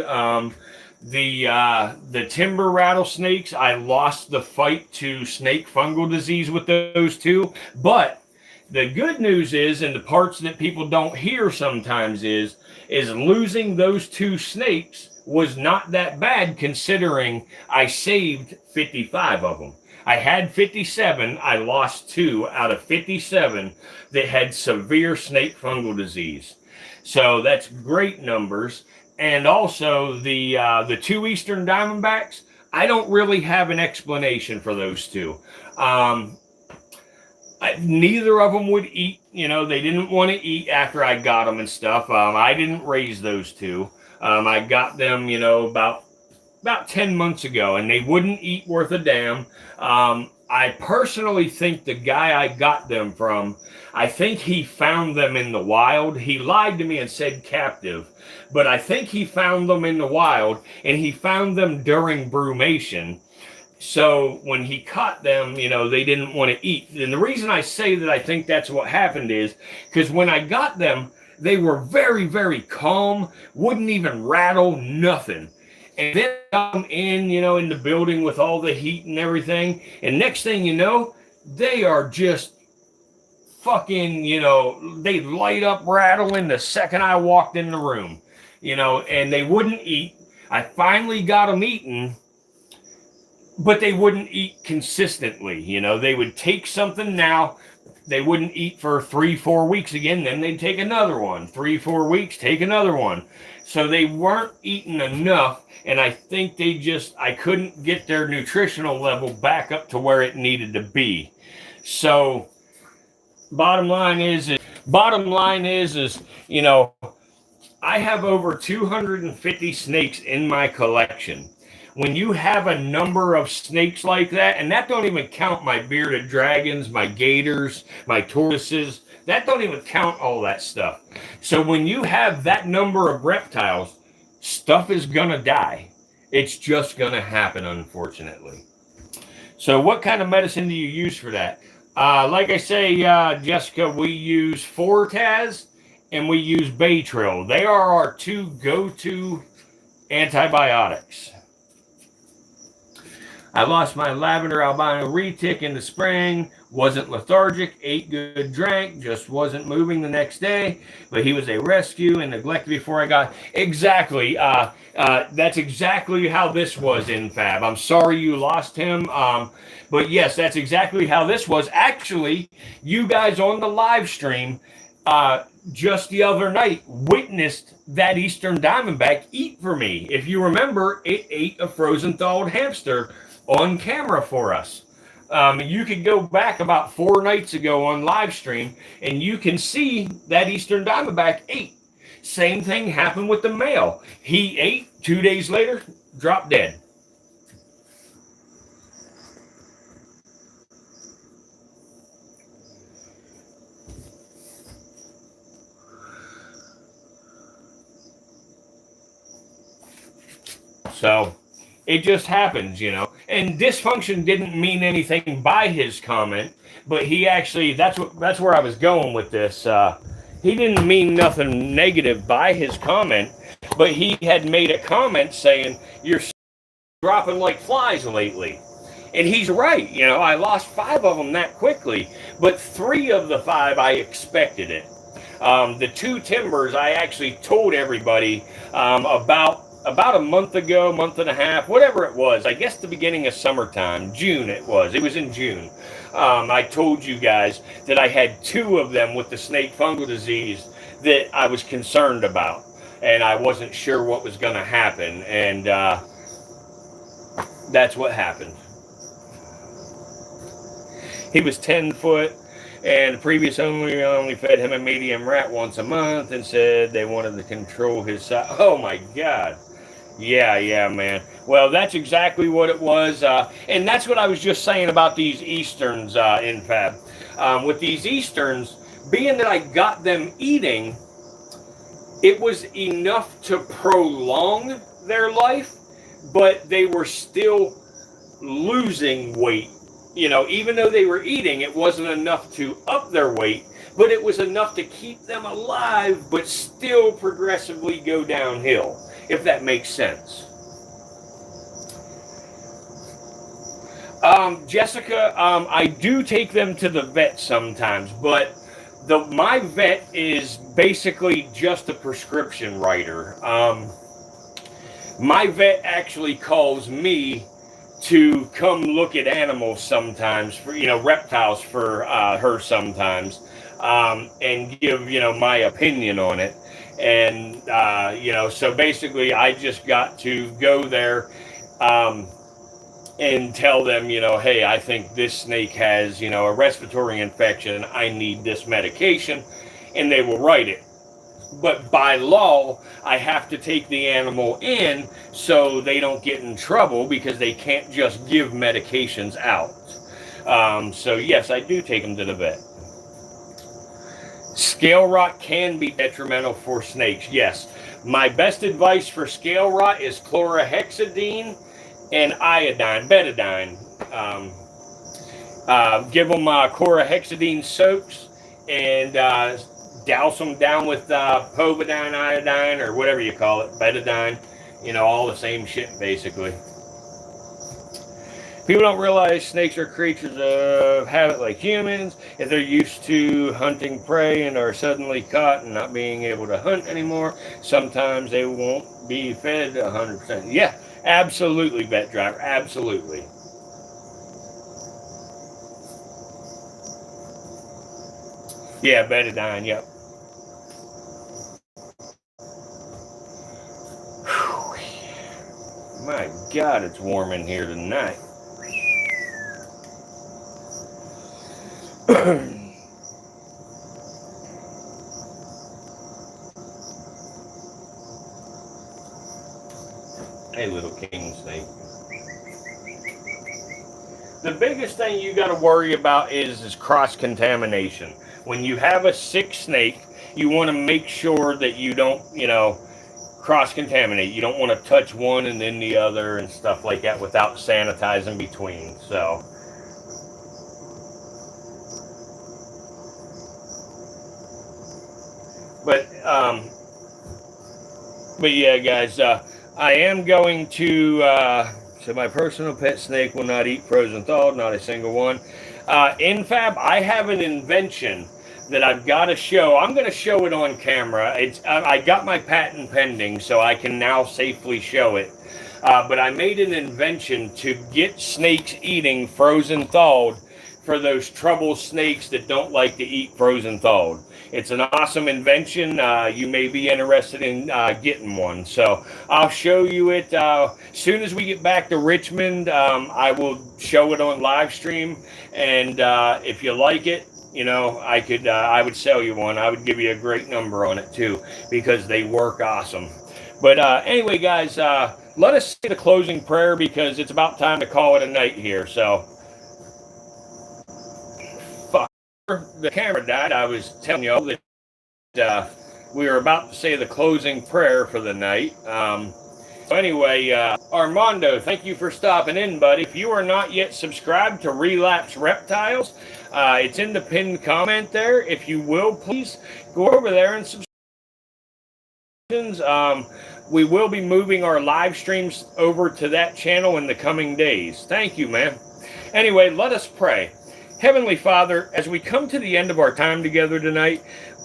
The timber rattlesnakes, I lost the fight to snake fungal disease with those 2. But the good news is, and the parts that people don't hear sometimes is losing those 2 snakes was not that bad, considering I saved 55 of them. I had 57. I lost 2 out of 57 that had severe snake fungal disease. So that's great numbers. And also the 2 Eastern Diamondbacks, I don't really have an explanation for those 2. Neither of them would eat. They didn't want to eat after I got them and stuff. I didn't raise those 2. I got them, about 10 months ago, and they wouldn't eat worth a damn. I personally think the guy I got them from, I think he found them in the wild. He lied to me and said captive, but I think he found them in the wild, and he found them during brumation. So when he caught them, they didn't want to eat. And the reason I say that I think that's what happened is because when I got them, they were very, very calm, wouldn't even rattle, nothing. And then I'm in, in the building with all the heat and everything. And next thing you know, they are just fucking, they light up rattling the second I walked in the room, and they wouldn't eat. I finally got them eating, but they wouldn't eat consistently. They would take something now. They wouldn't eat for 3-4 weeks again. Then they'd take another one. 3-4 weeks, take another one. So they weren't eating enough. And I think I couldn't get their nutritional level back up to where it needed to be. So bottom line is, I have over 250 snakes in my collection. When you have a number of snakes like that, and that don't even count my bearded dragons, my gators, my tortoises, that don't even count all that stuff. So when you have that number of reptiles, stuff is gonna die. It's just gonna happen, unfortunately. So what kind of medicine do you use for that? Like I say, Jessica, we use Fortas and we use Baytril. They are our 2 go-to antibiotics. I lost my lavender albino retic in the spring. Wasn't lethargic, ate good, drank, just wasn't moving the next day. But he was a rescue and neglected before I got... Exactly. That's exactly how this was, Infab. I'm sorry you lost him. But yes, that's exactly how this was. Actually, you guys on the live stream just the other night witnessed that eastern diamondback eat for me. If you remember, it ate a frozen thawed hamster on camera for us. You could go back about 4 nights ago on live stream and you can see that eastern diamondback ate. Same thing happened with the male. He ate, 2 days later, dropped dead. So it just happens, you know. And dysfunction didn't mean anything by his comment, but he actually, that's where I was going with this. He didn't mean nothing negative by his comment, but he had made a comment saying, you're dropping like flies lately. And he's right. You know, I lost 5 of them that quickly, but 3 of the 5, I expected it. The 2 timbers, I actually told everybody about a month ago, month and a half, whatever it was. I guess the beginning of summertime, June it was. It was in June. I told you guys that I had 2 of them with the snake fungal disease that I was concerned about, and I wasn't sure what was going to happen, and that's what happened. He was 10 foot, and the previous owner only fed him a medium rat once a month and said they wanted to control his size. Oh my God. Yeah, man. Well, that's exactly what it was. And that's what I was just saying about these Easterns in Fab. With these Easterns, being that I got them eating, it was enough to prolong their life, but they were still losing weight. You know, even though they were eating, it wasn't enough to up their weight, but it was enough to keep them alive, but still progressively go downhill, if that makes sense. Jessica, I do take them to the vet sometimes, but my vet is basically just a prescription writer. My vet actually calls me to come look at animals sometimes, for, you know, reptiles for her sometimes, and give, you know, my opinion on it. And, you know, so basically I just got to go there and tell them, you know, hey, I think this snake has, you know, a respiratory infection. I need this medication, and they will write it. But by law, I have to take the animal in so they don't get in trouble, because they can't just give medications out. So yes, I do take them to the vet. Scale rot can be detrimental for snakes. Yes. My best advice for scale rot is chlorhexidine and iodine, betadine. Give them chlorhexidine soaks and douse them down with povidone, iodine, or whatever you call it, betadine. You know, all the same shit, basically. People don't realize snakes are creatures of habit like humans. If they're used to hunting prey and are suddenly caught and not being able to hunt anymore, sometimes they won't be fed 100%. Yeah, absolutely, vet driver, absolutely. Yeah, betadine, yep. My God, it's warm in here tonight. Hey, little king snake. The biggest thing you got to worry about is cross-contamination. When you have a sick snake, you want to make sure that you don't, you know, cross-contaminate. You don't want to touch one and then the other and stuff like that without sanitizing between. So but yeah, guys, I am going to so my personal pet snake will not eat frozen thawed, not a single one. In Fab, I have an invention that I've got to show. I'm going to show it on camera. I got my patent pending, so I can now safely show it. But I made an invention to get snakes eating frozen thawed for those trouble snakes that don't like to eat frozen thawed. It's an awesome invention. You may be interested in getting one. So I'll show you it as soon as we get back to Richmond. I will show it on live stream, and if you like it, you know, I would sell you one. I would give you a great number on it too, because they work awesome. But anyway, guys, let us say the closing prayer, because it's about time to call it a night here. So, fuck, the camera died. I was telling you all that we were about to say the closing prayer for the night. So anyway, Armando, thank you for stopping in, buddy. If you are not yet subscribed to Relapse Reptiles, it's in the pinned comment there. If you will, please go over there and subscribe. We will be moving our live streams over to that channel in the coming days. Thank you, man. Anyway, let us pray. Heavenly Father, as we come to the end of our time together tonight,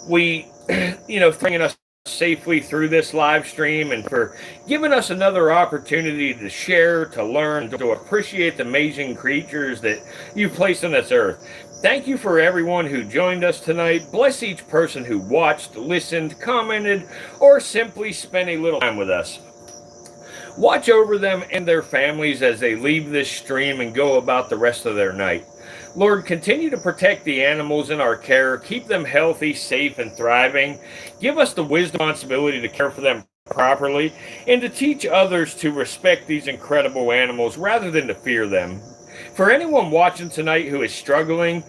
we, bringing us safely through this live stream, and for giving us another opportunity to share, to learn, to appreciate the amazing creatures that you've placed on this earth. Thank you for everyone who joined us tonight. Bless each person who watched, listened, commented, or simply spent a little time with us. Watch over them and their families as they leave this stream and go about the rest of their night. Lord, continue to protect the animals in our care. Keep them healthy, safe, and thriving. Give us the wisdom and responsibility to care for them properly, and to teach others to respect these incredible animals rather than to fear them. For anyone watching tonight who is struggling,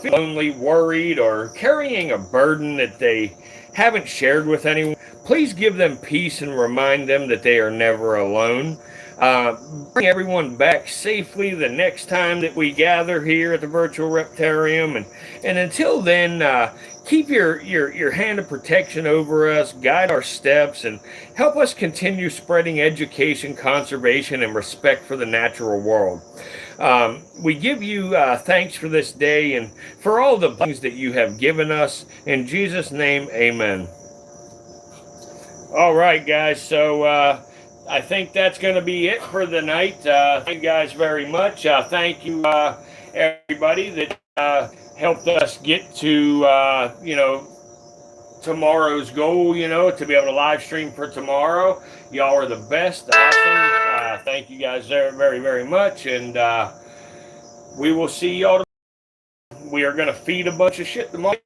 feeling lonely, worried, or carrying a burden that they haven't shared with anyone, please give them peace and remind them that they are never alone. Bring everyone back safely the next time that we gather here at the Virtual Reptarium. And until then, keep your hand of protection over us, guide our steps, and help us continue spreading education, conservation, and respect for the natural world. We give you thanks for this day and for all the things that you have given us. In Jesus' name, amen. All right, guys. So I think that's going to be it for the night. Thank you guys very much. Thank you, everybody that helped us get to, tomorrow's goal, to be able to live stream for tomorrow. Y'all are the best. Awesome. Thank you guys very, very, very much. And we will see y'all tomorrow. We are going to feed a bunch of shit tomorrow.